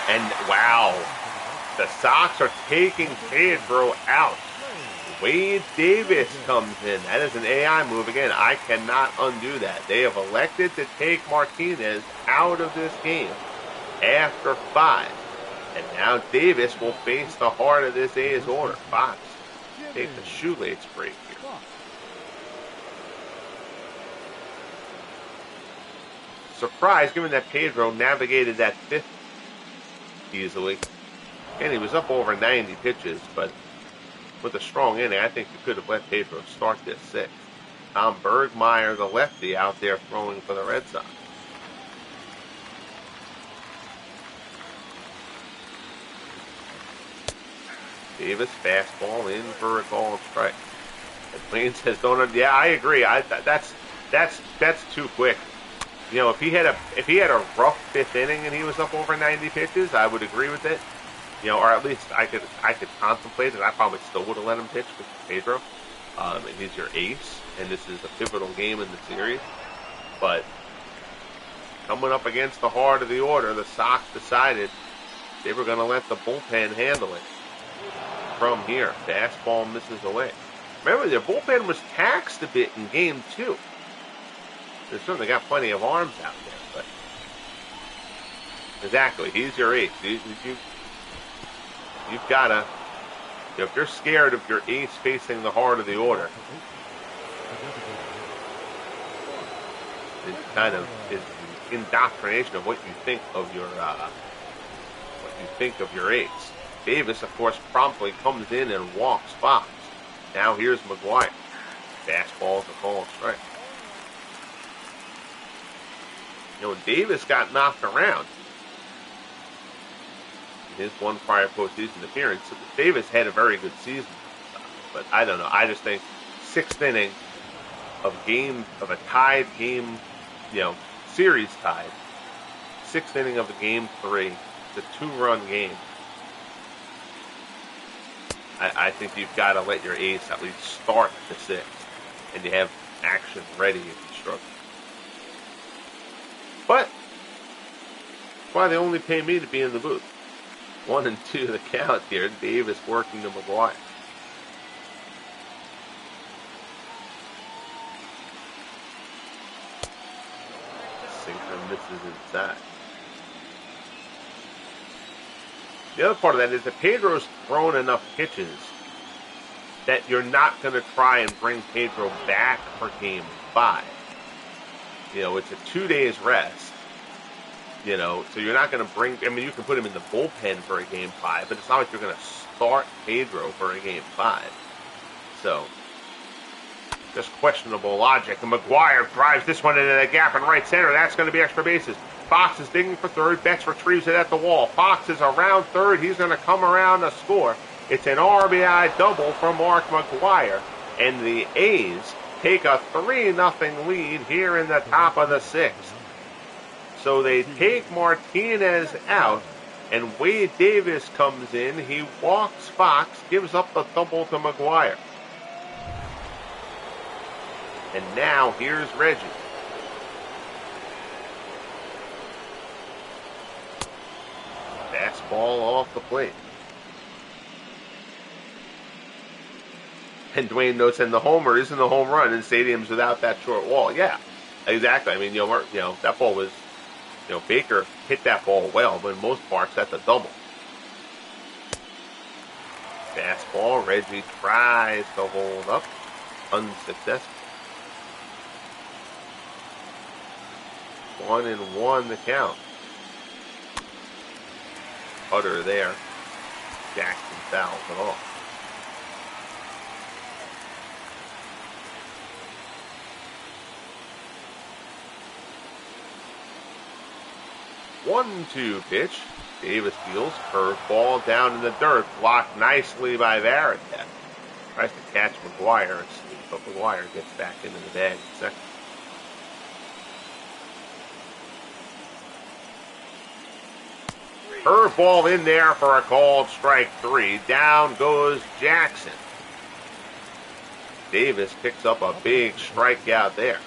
And wow, the Sox are taking Pedro out. Wade Davis comes in. That is an AI move. Again, I cannot undo that. They have elected to take Martinez out of this game after 5. And now Davis will face the heart of this A's order. Fox take the shoelace break here. Surprised, given that Pedro navigated that 5th easily. And he was up over 90 pitches, but with a strong inning, I think you could have let Pedro start this 6th. Tom Bergmeyer, the lefty, out there throwing for the Red Sox. Davis fastball in for a call and strike. And Wayne says, "Don't." Yeah, I agree. That's too quick. You know, if he had a rough 5th inning and he was up over 90 pitches, I would agree with it. You know, or at least I could contemplate it. I probably still would have let him pitch with Pedro. And he's your ace, and this is a pivotal game in the series. But coming up against the heart of the order, the Sox decided they were going to let the bullpen handle it from here. Fastball misses away. Remember, their bullpen was taxed a bit in Game 2. They certainly got plenty of arms out there, but exactly, he's your ace. You've got to, if you're scared of your ace facing the heart of the order, it kind of is indoctrination of what you think of your ace. Davis, of course, promptly comes in and walks Fox. Now here's McGuire. Fastball to call strike. You know, Davis got knocked around in his one prior postseason appearance. Davis had a very good season, but I don't know. I just think 6th inning of a tied game, you know, series tied. 6th inning of a Game 3. It's a 2-run game. I think you've got to let your ace at least start the 6th, and you have action ready if you struggle. But that's why they only pay me to be in the booth. 1-2 the count here. Davis working to McGuire. Sinker misses inside. The other part of that is that Pedro's thrown enough pitches that you're not going to try and bring Pedro back for Game 5. You know, it's a 2 days rest. You know, so you're not going to bring, I mean, you can put him in the bullpen for a Game 5, but it's not like you're going to start Pedro for a Game 5. So, just questionable logic. And McGuire drives this one into the gap in right center. That's going to be extra bases. Fox is digging for third. Betts retrieves it at the wall. Fox is around third. He's going to come around to score. It's an RBI double from Mark McGuire. And the A's take a 3-0 lead here in the top of the 6th. So they take Martinez out, and Wade Davis comes in. He walks Fox, gives up the double to McGuire. And now here's Reggie. Fastball off the plate. And Dwayne notes, and the homer isn't the home run in stadiums without that short wall. Yeah, exactly. I mean, that ball was, Baker hit that ball well, but in most parts, that's a double. Fastball, Reggie tries to hold up. Unsuccessful. 1-1 the count. Cutter there. Jackson fouls it off. 1-2 pitch. Davis deals curveball down in the dirt, blocked nicely by Varitek. Tries to catch McGuire, but McGuire gets back into the bag in second. Curveball in there for a called strike 3. Down goes Jackson. Davis picks up a big strikeout there.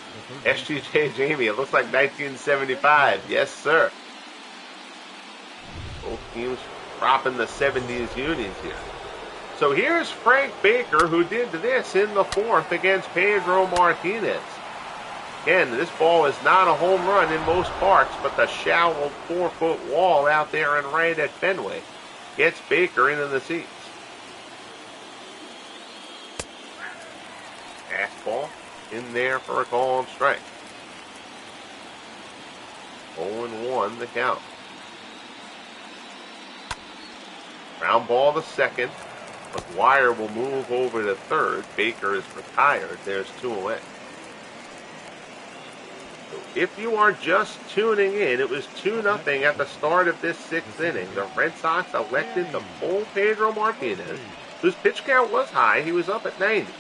SGJ Jamie, it looks like 1975. Yes, sir. Both teams dropping the 70s unis here. So here's Frank Baker, who did this in the 4th against Pedro Martinez. Again, this ball is not a home run in most parts, but the shallow 4-foot wall out there and right at Fenway gets Baker into the seats. Fastball in there for a called strike. 0-1 the count. Ground ball to second. McGuire will move over to third. Baker is retired. There's 2 away. So if you are just tuning in, it was 2-0 at the start of this 6th inning. The Red Sox elected to pull Pedro Martinez, whose pitch count was high. He was up at 90.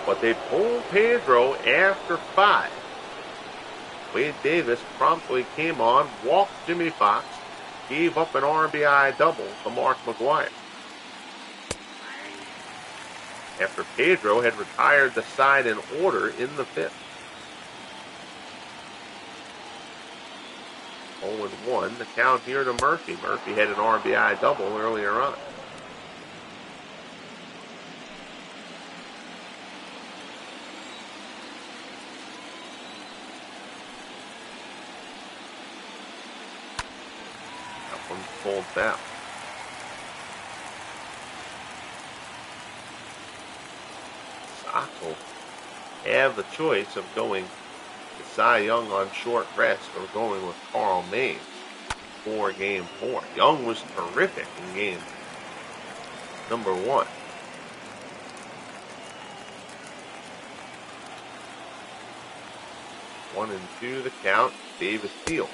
But they pulled Pedro after 5. Wade Davis promptly came on, walked Jimmy Fox, gave up an RBI double to Mark McGuire. After Pedro had retired the side in order in the 5th. 0-1, the count here to Murphy. Murphy had an RBI double earlier on. Pulled foul. Sox will have the choice of going to Cy Young on short rest or going with Carl Mays for game 4. Young was terrific in game number 1. One and 2 the count. Davis deals.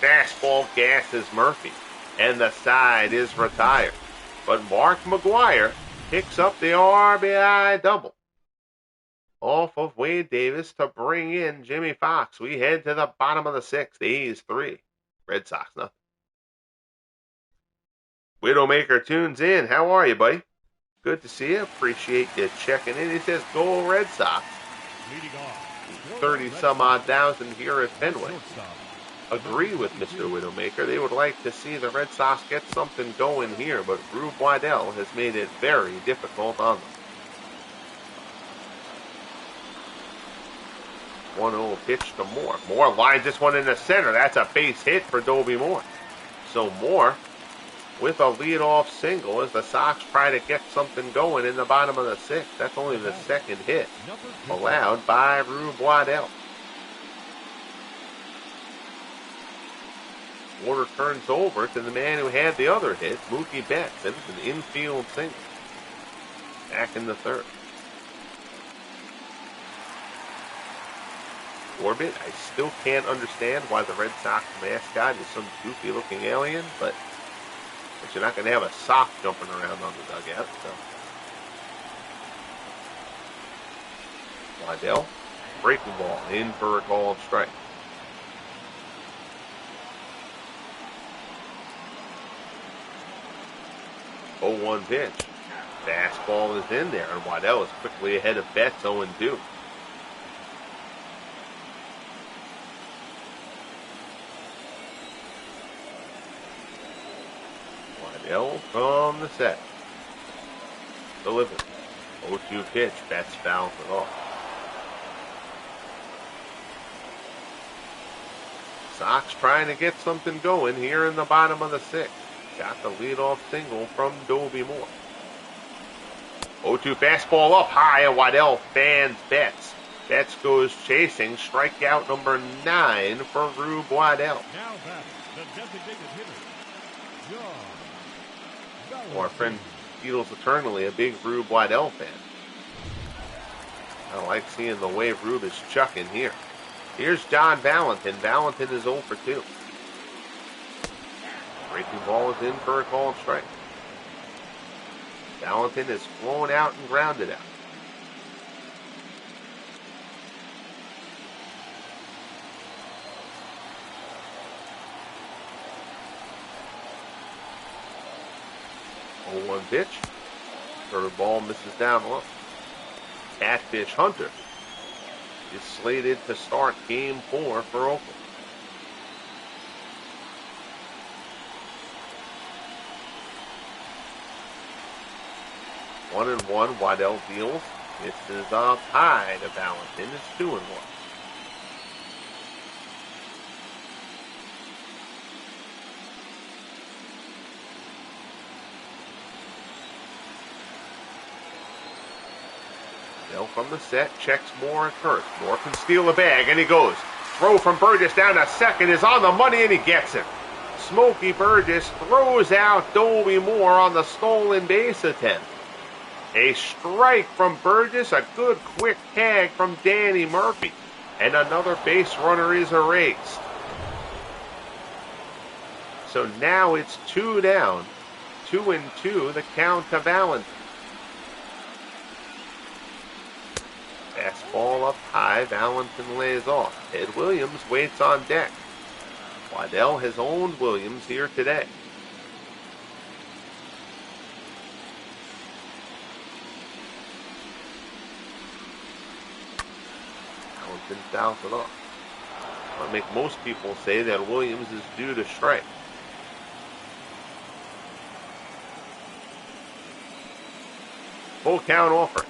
Fastball gasses Murphy. And the side is retired. But Mark McGuire picks up the RBI double off of Wade Davis to bring in Jimmy Fox. We head to the bottom of the 6th. A's 3. Red Sox nothing. Widowmaker tunes in. How are you, buddy? Good to see you. Appreciate you checking in. He says, go Red Sox. 30-some-odd thousand here at Fenway. Agree with Mr. Widowmaker. They would like to see the Red Sox get something going here, but Rube Waddell has made it very difficult on them. 1-0 pitch to Moore. Moore lines this one in the center. That's a base hit for Dobie Moore. So Moore with a leadoff single as the Sox try to get something going in the bottom of the 6th. That's only the 2nd hit allowed by Rube Waddell. Order turns over to the man who had the other hit, Mookie Betts. It was an infield single. Back in the 3rd. Orbit, I still can't understand why the Red Sox mascot is some goofy-looking alien, but you're not going to have a sock jumping around on the dugout. So. Waddell, breaking ball, in for a called strike. Oh, 0-1 pitch. Fastball is in there, and Waddell is quickly ahead of Betts, 0-2. Waddell from the set. Delivered. 0-2 pitch. That's fouled it off. Sox trying to get something going here in the bottom of the sixth. Got the leadoff single from Dobie Moore. 0-2 fastball up high, and Waddell fans Betts. Betts goes chasing. Strikeout number 9 for Rube Waddell. Now batting, the designated hitter, John. Our friend Beatles Eternally, a big Rube Waddell fan. I like seeing the way Rube is chucking here. Here's John Valentin. Valentin is 0 for 2. Breaking ball is in for a called strike. Valentin is flown out and grounded out. Oh, 1 pitch. Third ball misses down low. Catfish Hunter is slated to start game 4 for Oakland. One and one, Waddell deals. Misses up high to Valentin. It's 2-1. From the set, checks Moore at first. Moore can steal the bag, and he goes. Throw from Burgess down to second is on the money, and he gets it. Smokey Burgess throws out Dobie Moore on the stolen base attempt. A strike from Burgess, a good quick tag from Danny Murphy, and another base runner is erased. So now it's 2 down, 2-2, the count to Valentin. Fastball up high, Valentin lays off. Ed Williams waits on deck. Waddell has owned Williams here today. Valentin fouls it off. I make most people say that Williams is due to strike. Full count offer.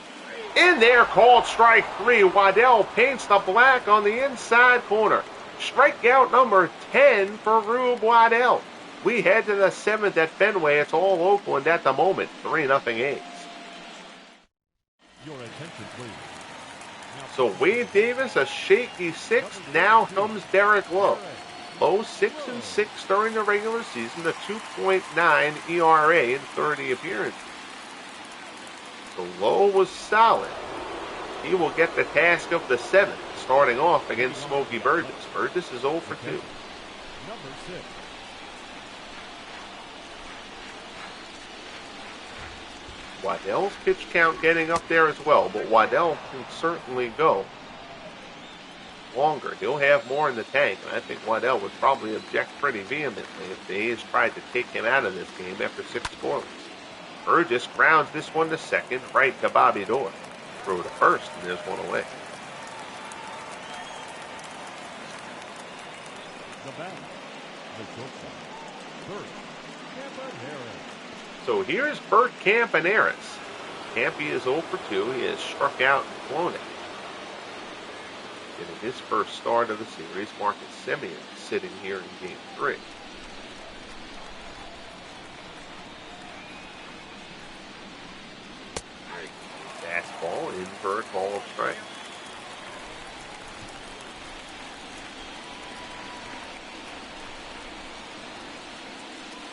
In there, called strike 3. Waddell paints the black on the inside corner. Strikeout number 10 for Rube Waddell. We head to the 7th at Fenway. It's all Oakland at the moment. 3-0 A's. Your attention, please. So Wade Davis, a shaky 6th. Now comes Derek Lowe. Lowe 6-6 during the regular season. A 2.9 ERA in 30 appearances. So Lowe was solid. He will get the task of the 7th, starting off against Smokey Burgess. Burgess is 0 for 2. Number 6. Waddell's pitch count getting up there as well, but Waddell can certainly go longer. He'll have more in the tank, and I think Waddell would probably object pretty vehemently if the A's tried to take him out of this game after 6 scoreless. Burgess grounds this one to second, right to Bobby Doyle. Throw to first, and there's one away. The bat, the shortstop, Bert Campaneris. So here's Bert Campaneris. Campy is 0 for 2. He has struck out and flown it. Getting his first start of the series, Marcus Semien sitting here in Game 3. Fastball in for a call strike.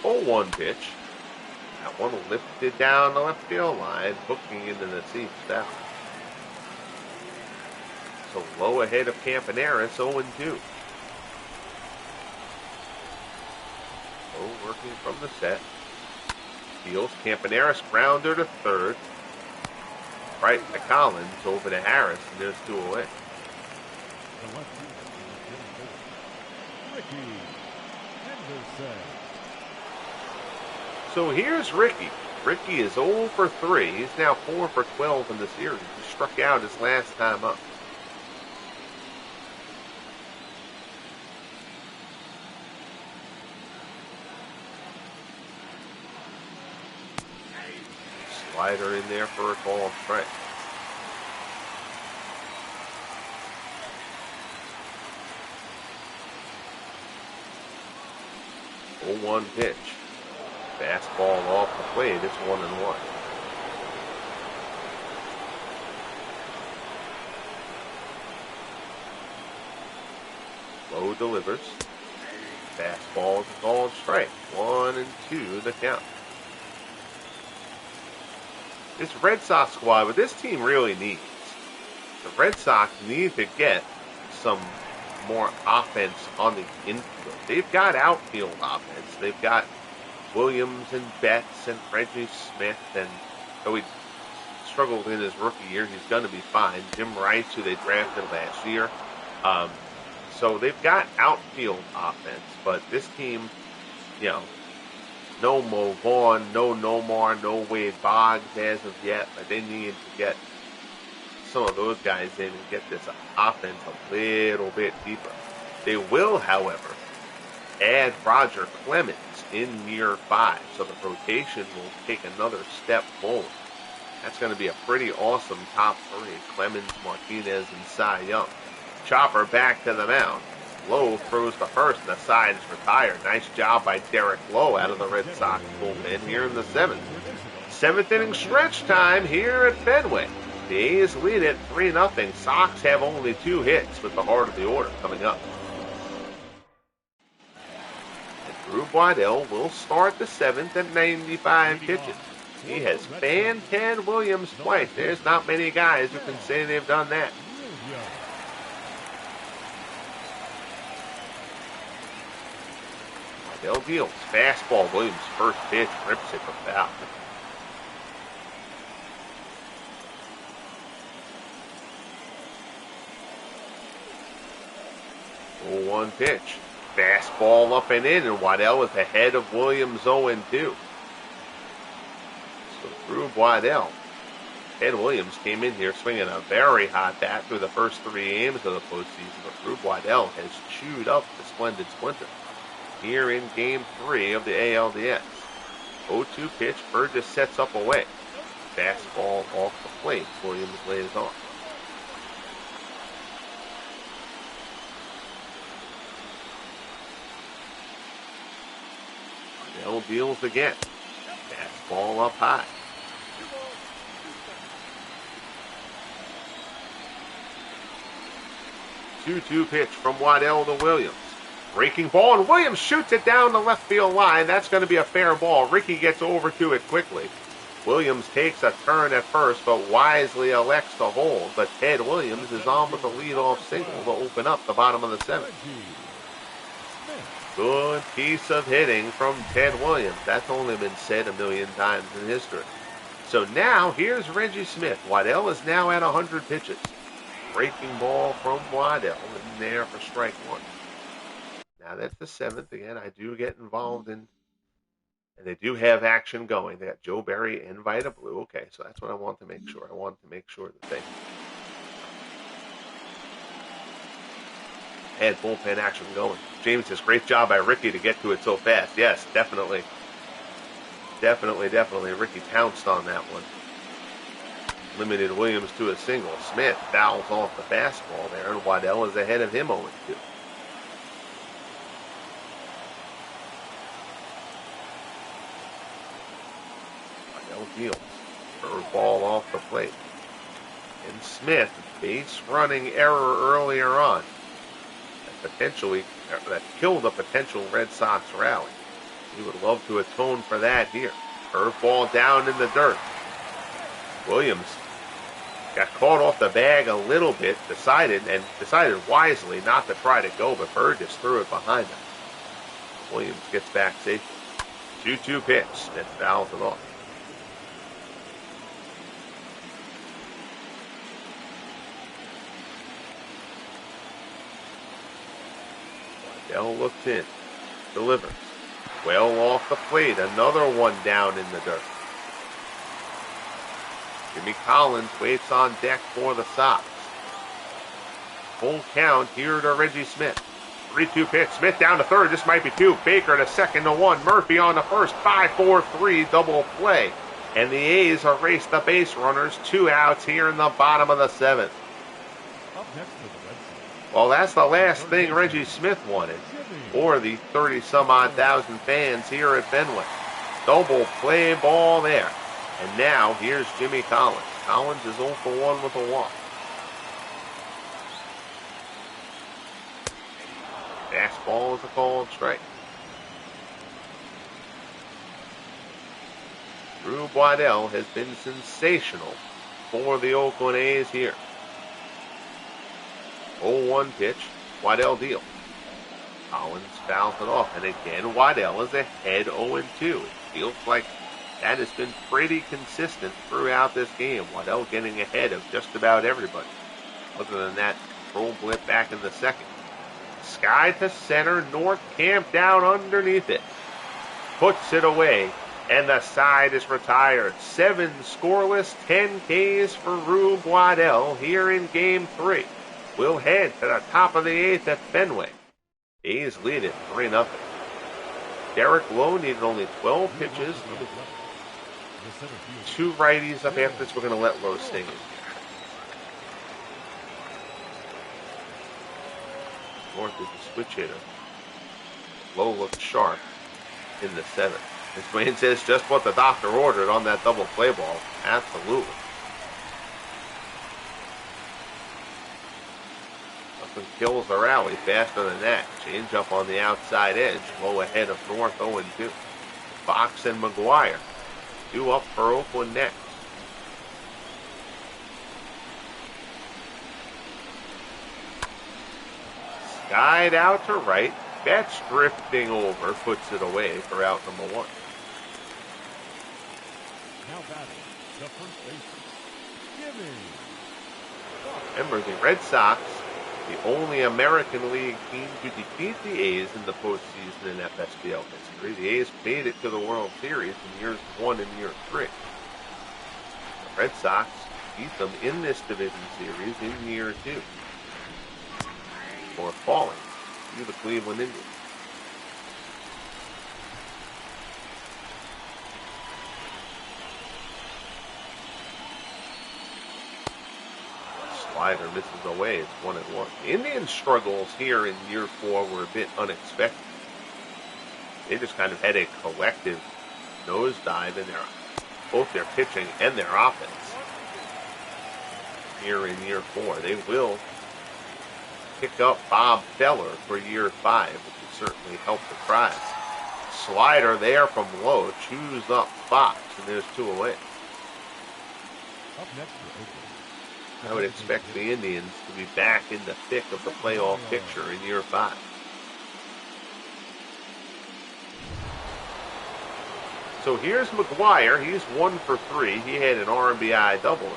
Oh, 1 pitch. That one lifted down the left field line, hooking into the seats down. So Lowe ahead of Campaneris, 0-2. Lowe working from the set. Deals Campaneris grounder to third. Right to Collins, over to Harris, and there's 2 away. The lefty, Ricky Henderson. So here's Ricky. Ricky is 0 for 3. He's now 4 for 12 in the series. He struck out his last time up. Slider in there for a call strike. Oh, 1 pitch. Fastball off the plate. It's 1-1. Low delivers. Fastball is a called strike. 1-2 the count. This Red Sox squad, what this team really needs, the Red Sox need to get some more offense on the infield. They've got outfield offense. They've got Williams and Betts and Reggie Smith, and though he struggled in his rookie year, he's going to be fine. Jim Rice, who they drafted last year. So they've got outfield offense, but this team, you know, no Mo Vaughn, no Nomar, no Wade Boggs as of yet, but they need to get some of those guys in and get this offense a little bit deeper. They will, however, add Roger Clemens in year 5, so the rotation will take another step forward. That's going to be a pretty awesome top 3, Clemens, Martinez, and Cy Young. Chopper back to the mound. Lowe throws to first, and the side is retired. Nice job by Derek Lowe out of the Red Sox bullpen here in the 7th. 7th inning stretch time here at Fenway. The A's lead at 3-0. Sox have only 2 hits with the heart of the order coming up. And Rube Waddell will start the 7th at 95 pitches. He has fanned Ted Williams twice. There's not many guys who can say they've done that. Waddell deals. Fastball. Williams' first pitch rips it for foul. Oh, 1 pitch. Fastball up and in, and Waddell is ahead of Williams 0-2. So Rube Waddell. Ted Williams came in here swinging a very hot bat through the first 3 games of the postseason, but Rube Waddell has chewed up the splendid splinter here in Game 3 of the ALDS. 0-2 pitch. Burgess sets up away. Fastball off the plate. Williams lays off. Waddell deals again. Fastball up high. 2-2 pitch from Waddell to Williams. Breaking ball, and Williams shoots it down the left field line. That's going to be a fair ball. Ricky gets over to it quickly. Williams takes a turn at first, but wisely elects to hold. But Ted Williams is on with a leadoff single to open up the bottom of the 7th. Good piece of hitting from Ted Williams. That's only been said a million times in history. So now, here's Reggie Smith. Waddell is now at 100 pitches. Breaking ball from Waddell in there for strike 1. Now that's the 7th. Again, I do get involved in, and they do have action going. They got Joe Berry and Vita Blue. Okay, so that's what I want to make sure. I want to make sure that they had bullpen action going. James says, great job by Ricky to get to it so fast. Yes, definitely. Definitely. Ricky pounced on that one. Limited Williams to a single. Smith fouls off the fastball there, and Waddell is ahead of him 0-2. Waddell deals. Curveball off the plate. And Smith, base running error earlier on. That killed a potential Red Sox rally. He would love to atone for that here. Curveball down in the dirt. Williams got caught off the bag a little bit, decided wisely not to try to go, but Burgess threw it behind him. Williams gets back safely. 2-2 pitch. Smith fouls it off. Waddell looks in. Delivers. Well off the plate. Another one down in the dirt. Jimmy Collins waits on deck for the Sox. Full count here to Reggie Smith. 3-2 pitch. Smith down to third. This might be 2. Baker to second to 1. Murphy on the first. 5-4-3 double play. And the A's erase the base runners. 2 outs here in the bottom of the 7th. Up next to the Red Sox. Well, that's the last thing Reggie Smith wanted, or the 30-some-odd thousand fans here at Fenway. Double play ball there. And now here's Jimmy Collins. Collins is 0 for 1 with a walk. Fastball is a called strike. Rube Waddell has been sensational for the Oakland A's here. 0-1 pitch. Waddell deals. Collins fouls it off. And again, Waddell is ahead 0-2. It feels like that has been pretty consistent throughout this game. Waddell getting ahead of just about everybody. Other than that control blip back in the 2nd. Sky to center. North camped out underneath it. Puts it away. And the side is retired. 7 scoreless, 10 Ks for Rube Waddell here in Game 3. We'll head to the top of the 8th at Fenway. A's lead it 3-0. Derek Lowe needed only 12 pitches. 2 righties up after this. We're going to let Lowe stay in here. North is a switch hitter. Lowe looks sharp in the 7th. As Dwayne says, just what the doctor ordered on that double play ball. Absolutely. Nothing kills the rally faster than that. Change up on the outside edge. Low ahead of North 0-2. Fox and McGuire. 2 up for Oakland next. Skied out to right. Betts drifting over. Puts it away for out number 1. Now batting, the first baseman, Jimmy. Remember, the Red Sox, the only American League team to defeat the A's in the postseason in FSBL history. The A's made it to the World Series in years 1 and year 3. The Red Sox beat them in this division series in year 2. Before falling to the Cleveland Indians. Slider misses away. It's 1-1. The Indians' struggles here in year 4 were a bit unexpected. They just kind of had a collective nosedive in both their pitching and their offense. Here in year 4, they will pick up Bob Feller for year 5, which would certainly help the prize. Slider there from Lowe, chews up Fox, and there's 2 away. Up next for Oakland. I would expect the Indians to be back in the thick of the playoff picture in year 5. So here's McGuire. He's 1 for 3. He had an RBI double.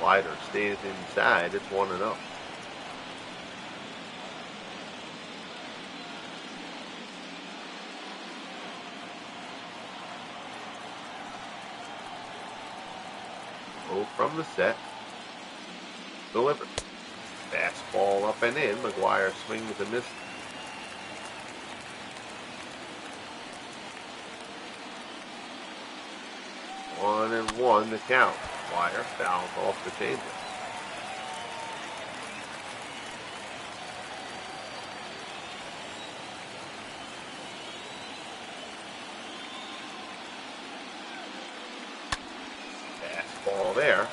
Slider stays inside. It's 1-0. From the set. Delivered. Fastball up and in. McGuire swings and misses. One and one to count. McGuire fouls off the changeup. Fastball there.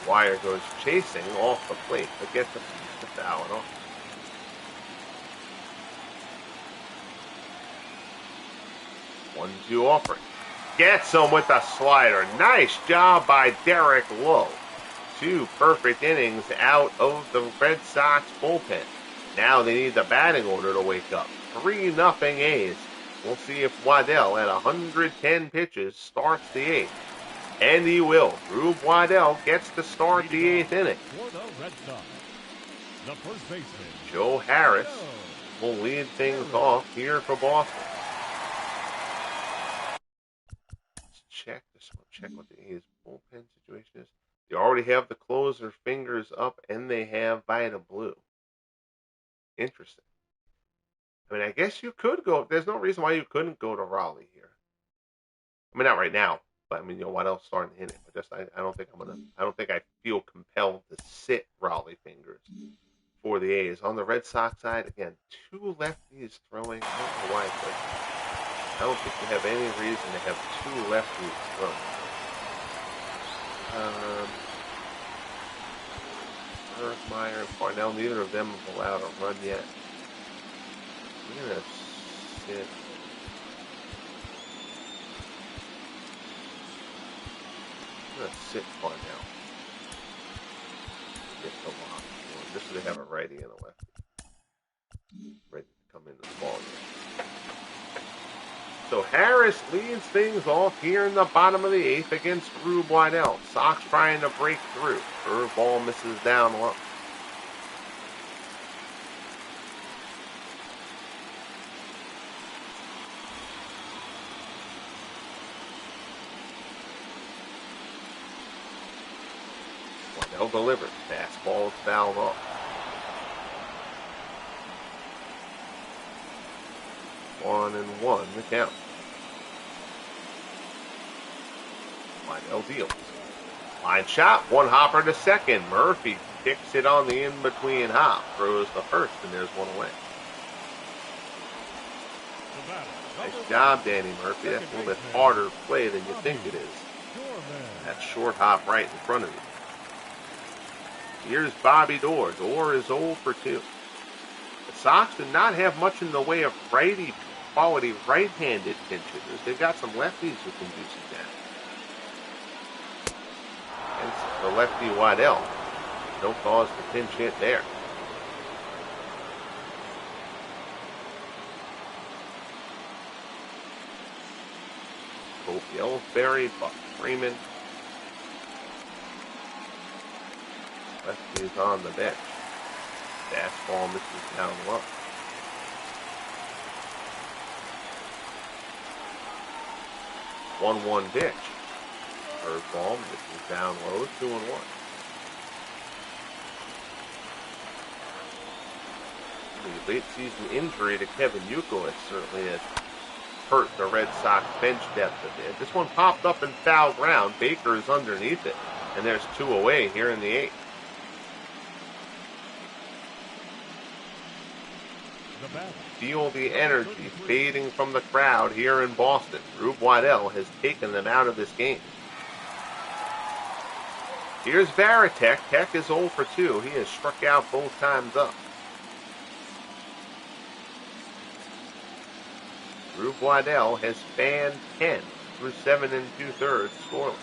McGuire goes chasing off the plate, but gets a piece to foul it off. One-two offering. Gets him with the slider. Nice job by Derek Lowe. 2 perfect innings out of the Red Sox bullpen. Now they need the batting order to wake up. 3-0 A's. We'll see if Waddell at 110 pitches starts the 8th. And he will. Rube Waddell gets to start the 8th inning. For the Red Sox, the first baseman, Joe Harris will lead things off here for Boston. Check this one. Check what the A's bullpen situation is. They already have the closer fingers up, and they have Vita Blue. Interesting. I mean, I guess you could go. There's no reason why you couldn't go to Raleigh here. I mean, not right now, but I mean, Waddell's starting to hit it. But I don't think I don't think I feel compelled to sit Raleigh fingers for the A's. On the Red Sox side, again, 2 lefties throwing. I don't know why, but I don't think you have any reason to have 2 lefties throwing. Meyer and Parnell, neither of them have allowed a run yet. We're going to sit. I'm going to sit Parnell. Get the lock. Just so they have a righty and a lefty ready to come in this ball game. So Harris leads things off here in the bottom of the 8th against Rube Waddell. Sox trying to break through. Curveball misses down low. Waddell delivers. Fastball is fouled off. 1-1 the count. Waddell deals. Line shot, 1 hopper to second. Murphy kicks it on the in-between hop. Throws the first, and there's 1 away. Nice job, Danny Murphy. That's a little bit harder play than you think it is. That short hop right in front of you. Here's Bobby Doerr. Doerr is 0 for 2. The Sox do not have much in the way of quality right-handed pinch hitters. They've got some lefties who can do some damage. And the lefty Waddell. No cause to pinch hit there. Kofi Ellsbury, Buck Freeman. Lefty's on the bench. Fastball misses down low. One pitch. Curveball misses down low. 2-1. The late season injury to Kevin Youkilis certainly has hurt the Red Sox bench depth a bit. This one popped up in foul ground. Baker is underneath it, and there's 2 away here in the 8th. Feel the energy fading from the crowd here in Boston. Rube Waddell has taken them out of this game. Here's Varitek. Tech is 0 for 2. He has struck out both times up. Rube Waddell has fanned 10 through 7 2/3 scoreless.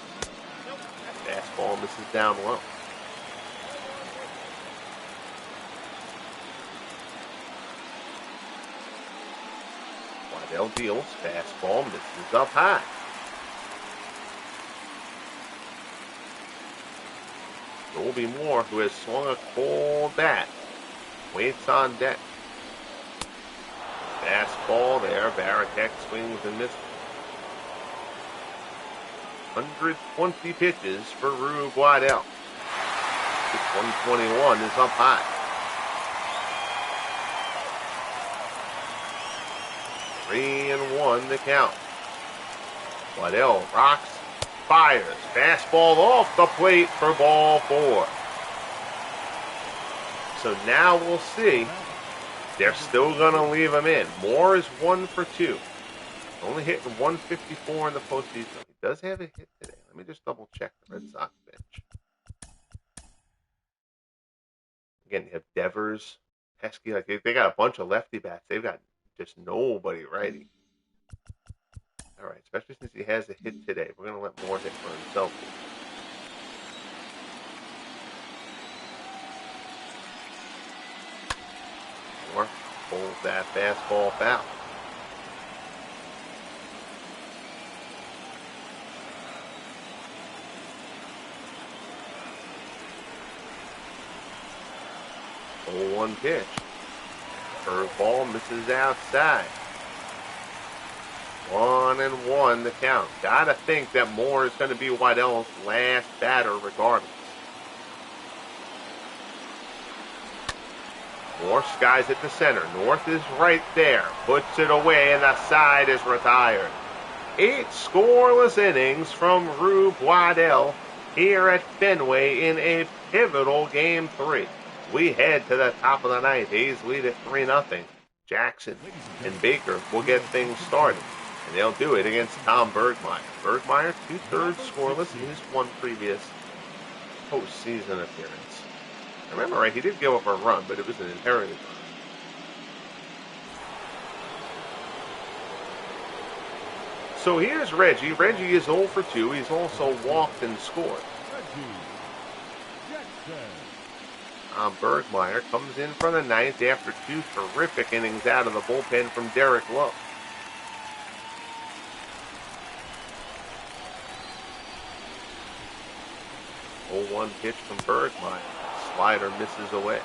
Fastball misses down low. Waddell deals. Fastball misses up high. Colby Moore, who has swung a cold bat, waits on deck. Fastball there. Varitek swings and misses. 120 pitches for Rube Waddell. 121 is up high. 3-1 the count. Waddell rocks, fires. Fastball off the plate for ball 4. So now we'll see. They're still going to leave him in. Moore is 1 for 2. Only hitting 154 in the postseason. He does have a hit today. Let me just double check the Red Sox bench. Again, you have Devers, Pesky. Like they got a bunch of lefty bats. They've got just nobody righty. All right, especially since he has a hit today. We're going to let Moore hit for himself. Moore pulls that fastball foul. Oh, 1 pitch. Curveball misses outside. 1-1 the count. Gotta think that Moore is going to be Waddell's last batter regardless. More skies at the center. North is right there. Puts it away, and the side is retired. 8 scoreless innings from Rube Waddell here at Fenway in a pivotal Game 3. We head to the top of the ninth. A's lead at 3-0. Jackson and Baker will get things started, and they'll do it against Tom Bergmeyer. Bergmeyer, 2/3 scoreless in his one previous postseason appearance. I remember right, he did give up a run, but it was an inherited run. So here's Reggie. Reggie is 0 for 2. He's also walked and scored. Tom Bergmeyer comes in for the ninth after 2 terrific innings out of the bullpen from Derek Lowe. Oh, 0-1 pitch from Bergmeyer. Slider misses away.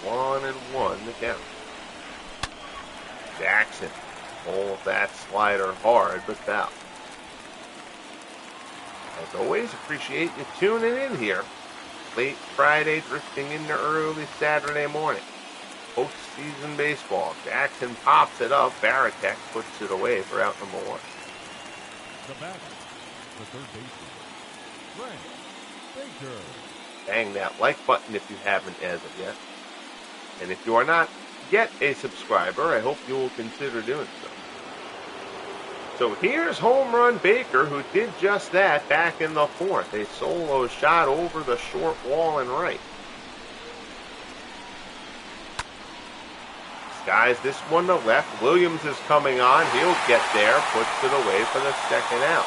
One and one to count. Jackson pulls that slider hard, but foul. As always, appreciate you tuning in here. Late Friday, drifting into early Saturday morning. Postseason baseball. Jackson pops it up. Baratek puts it away for out number 1. The batter, the third baseman, Red Baker. Bang that like button if you haven't as of yet. And if you are not yet a subscriber, I hope you will consider doing so. So here's home run Baker, who did just that back in the 4th. A solo shot over the short wall and right. Skies this one to left. Williams is coming on. He'll get there. Puts it away for the second out.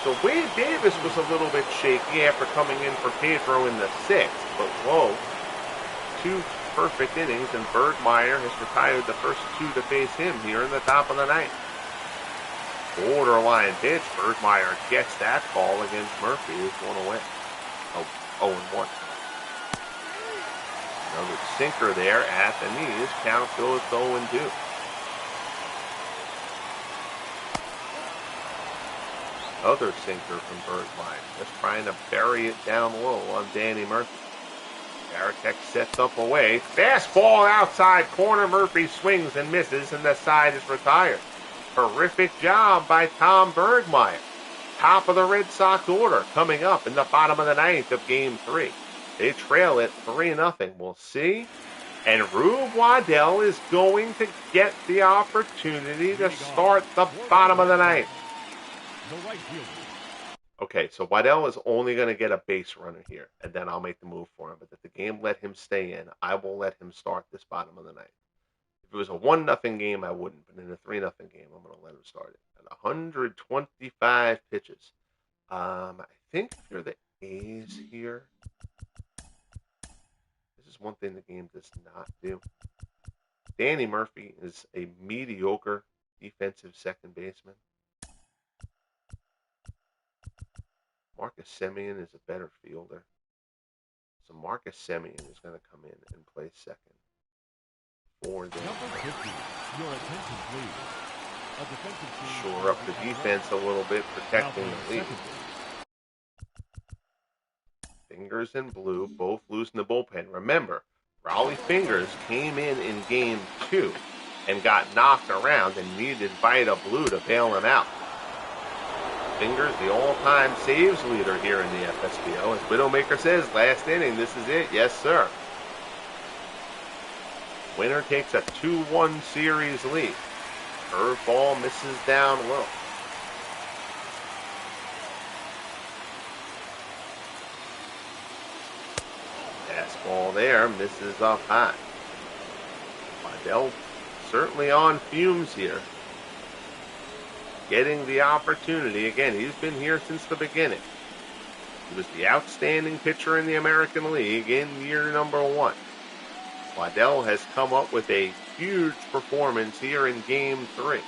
So Wade Davis was a little bit shaky after coming in for Pedro in the 6th. But whoa, 2 perfect innings, and Bergmeyer has retired the first 2 to face him here in the top of the 9th. Borderline pitch. Bergmeyer gets that call against Murphy, who's 1 away. 0-1. Another sinker there at the knees. Count goes 0-2. Another sinker from Bergmeyer. Just trying to bury it down low on Danny Murphy. Baratek sets up away. Fastball outside corner. Murphy swings and misses, and the side is retired. Terrific job by Tom Bergmeyer. Top of the Red Sox order coming up in the bottom of the 9th of Game 3. They trail it 3-0. We'll see. And Rube Waddell is going to get the opportunity to start the bottom of the 9th. Okay, so Waddell is only going to get a base runner here, and then I'll make the move for him. But if the game let him stay in, I will let him start this bottom of the 9th. If it was a 1-0 game, I wouldn't. But in a 3-0 game, I'm going to let him start it. At 125 pitches. I think if you're the A's here, this is one thing the game does not do. Danny Murphy is a mediocre defensive second baseman. Marcus Semien is a better fielder. So Marcus Semien is going to come in and play second for the Number 50, your attention please. Shore up the defense a little bit, protecting the lead. Fingers and Blue both losing the bullpen. Remember, Raleigh Fingers came in Game 2 and got knocked around and needed Vida Blue to bail him out. Fingers, the all-time saves leader here in the FSBL. As Widowmaker says, last inning, this is it. Yes, sir. Winner takes a 2-1 series lead. Curveball misses down low. Fastball there, misses up high. Waddell certainly on fumes here. Getting the opportunity. Again, he's been here since the beginning. He was the outstanding pitcher in the American League in year number 1. Waddell has come up with a huge performance here in Game 3.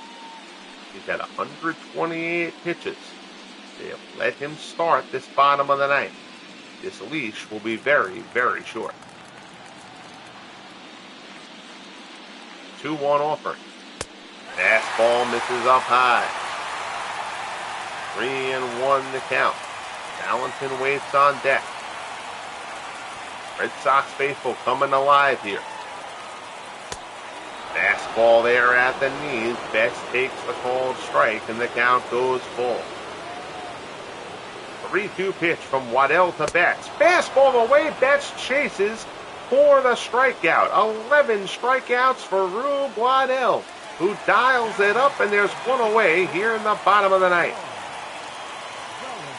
He's had 128 pitches. They have let him start this bottom of the 9th. This leash will be very, very short. 2-1 offering. Fastball misses up high. 3-1 the count. Valentin waits on deck. Red Sox faithful coming alive here. Fastball there at the knees. Betts takes the called strike, and the count goes full. 3-2 pitch from Waddell to Betts. Fastball away. Betts chases for the strikeout. 11 strikeouts for Rube Waddell, who dials it up, and there's one away here in the bottom of the ninth.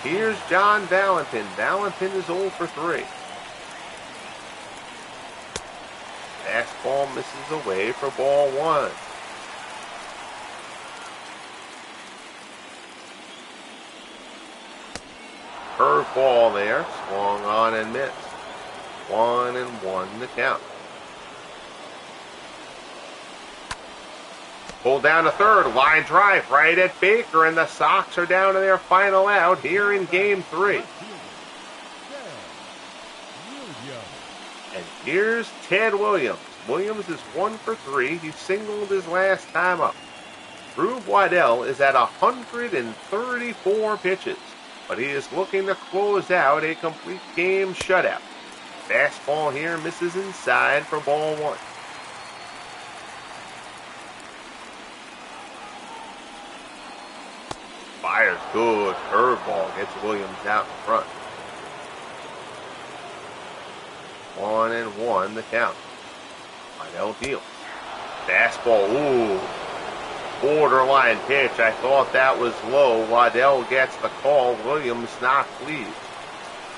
Here's John Valentin. Valentin is 0 for 3. Fastball misses away for ball 1. Curveball there, swung on and missed. 1-1 the count. Pulled down to third, line drive right at Baker, and the Sox are down to their final out here in Game 3. And here's Ted Williams. Williams is 1 for 3. He singled his last time up. Rube Waddell is at 134 pitches, but he is looking to close out a complete game shutout. Fastball here misses inside for ball 1. Fires good. Curveball gets Williams out in front. 1-1 the count. Waddell deals. Fastball. Ooh. Borderline pitch. I thought that was low. Waddell gets the call. Williams not pleased.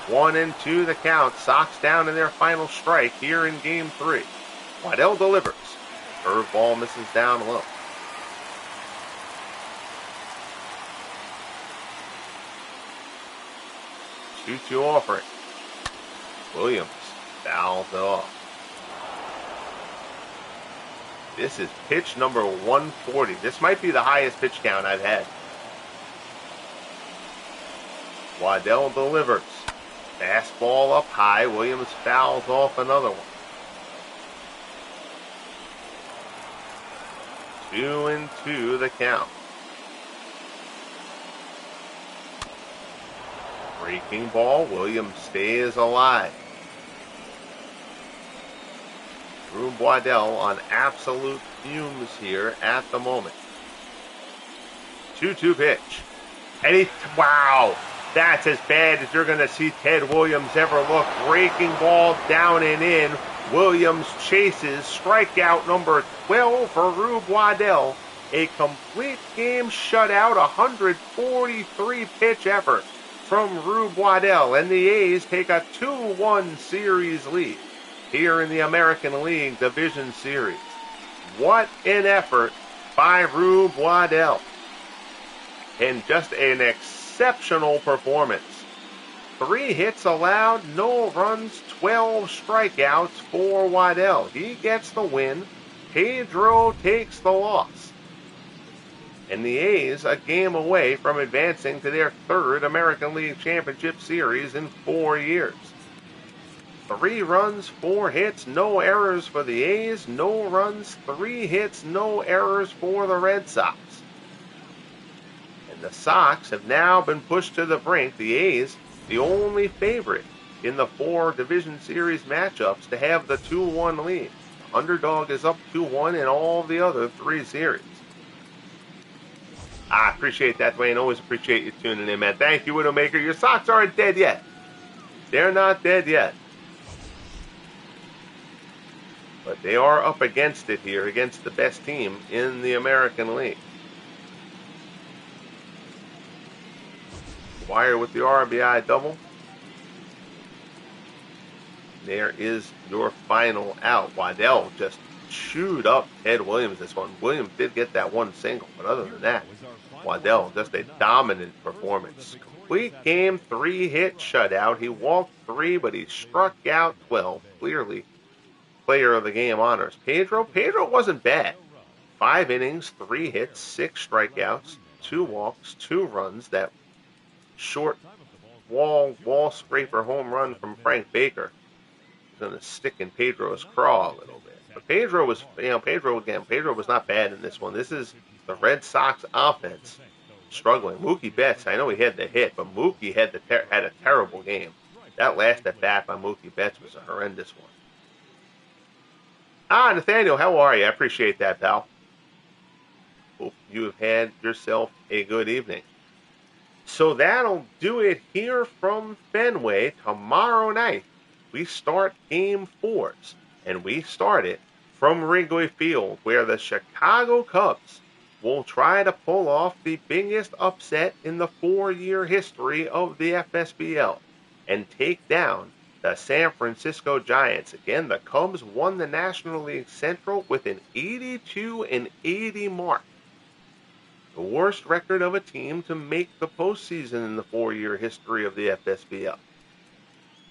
1-2 the count. Sox down to their final strike here in Game 3. Waddell delivers. Curveball misses down low. 2-2 offering. Williams fouls it off. This is pitch number 140. This might be the highest pitch count I've had. Waddell delivers. Fastball up high. Williams fouls off another one. 2-2 the count. Breaking ball. Williams stays alive. Rube Waddell on absolute fumes here at the moment. 2-2 pitch. And wow, that's as bad as you're going to see Ted Williams ever look. Breaking ball down and in. Williams chases. Strikeout number 12 for Rube Waddell. A complete game shutout, 143 pitch effort from Rube Waddell. And the A's take a 2-1 series lead here in the American League Division Series. What an effort by Rube Waddell. And just an exceptional performance. 3 hits allowed, no runs, 12 strikeouts for Waddell. He gets the win. Pedro takes the loss. And the A's a game away from advancing to their 3rd American League Championship Series in 4 years. 3 runs, 4 hits, no errors for the A's. No runs, 3 hits, no errors for the Red Sox. And the Sox have now been pushed to the brink. The A's, the only favorite in the 4 Division Series matchups to have the 2-1 lead. The underdog is up 2-1 in all the other 3 series. I appreciate that, Dwayne. Always appreciate you tuning in, man. Thank you, Widowmaker. Your Sox aren't dead yet. They're not dead yet. But they are up against it here, against the best team in the American League. Wire with the RBI double. There is your final out. Waddell just chewed up Ted Williams this one. Williams did get that one single, but other than that, Waddell just a dominant performance. Complete game, 3-hit shutout. He walked 3, but he struck out 12. Clearly player of the game honors. Pedro wasn't bad. 5 innings, 3 hits, 6 strikeouts, 2 walks, 2 runs. That short wall scraper home run from Frank Baker is going to stick in Pedro's craw a little bit. But Pedro was, Pedro was not bad in this one. This is the Red Sox offense struggling. Mookie Betts, I know he had the hit, but Mookie had a terrible game. That last at bat by Mookie Betts was a horrendous one. Nathaniel, how are you? I appreciate that, pal. Hope you have had yourself a good evening. So that'll do it here from Fenway. Tomorrow night, we start Game 4s, and we start it from Wrigley Field, where the Chicago Cubs will try to pull off the biggest upset in the 4-year history of the FSBL and take down the San Francisco Giants. Again, the Cubs won the National League Central with an 82-80 mark. The worst record of a team to make the postseason in the 4-year history of the FSBL.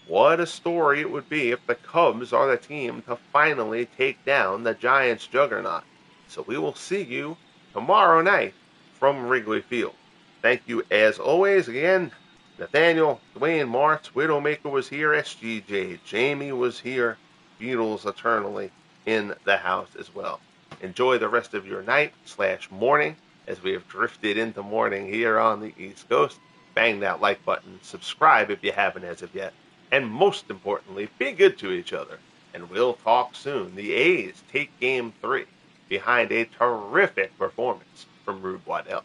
What a story it would be if the Cubs are the team to finally take down the Giants juggernaut. So we will see you tomorrow night from Wrigley Field. Thank you as always. Again, Nathaniel, Dwayne, Martz, Widowmaker was here, SGJ, Jamie was here, Beatles eternally in the house as well. Enjoy the rest of your night/morning as we have drifted into morning here on the East Coast. Bang that like button, subscribe if you haven't as of yet, and most importantly, be good to each other, and we'll talk soon. The A's take Game 3 behind a terrific performance from Rube Waddell.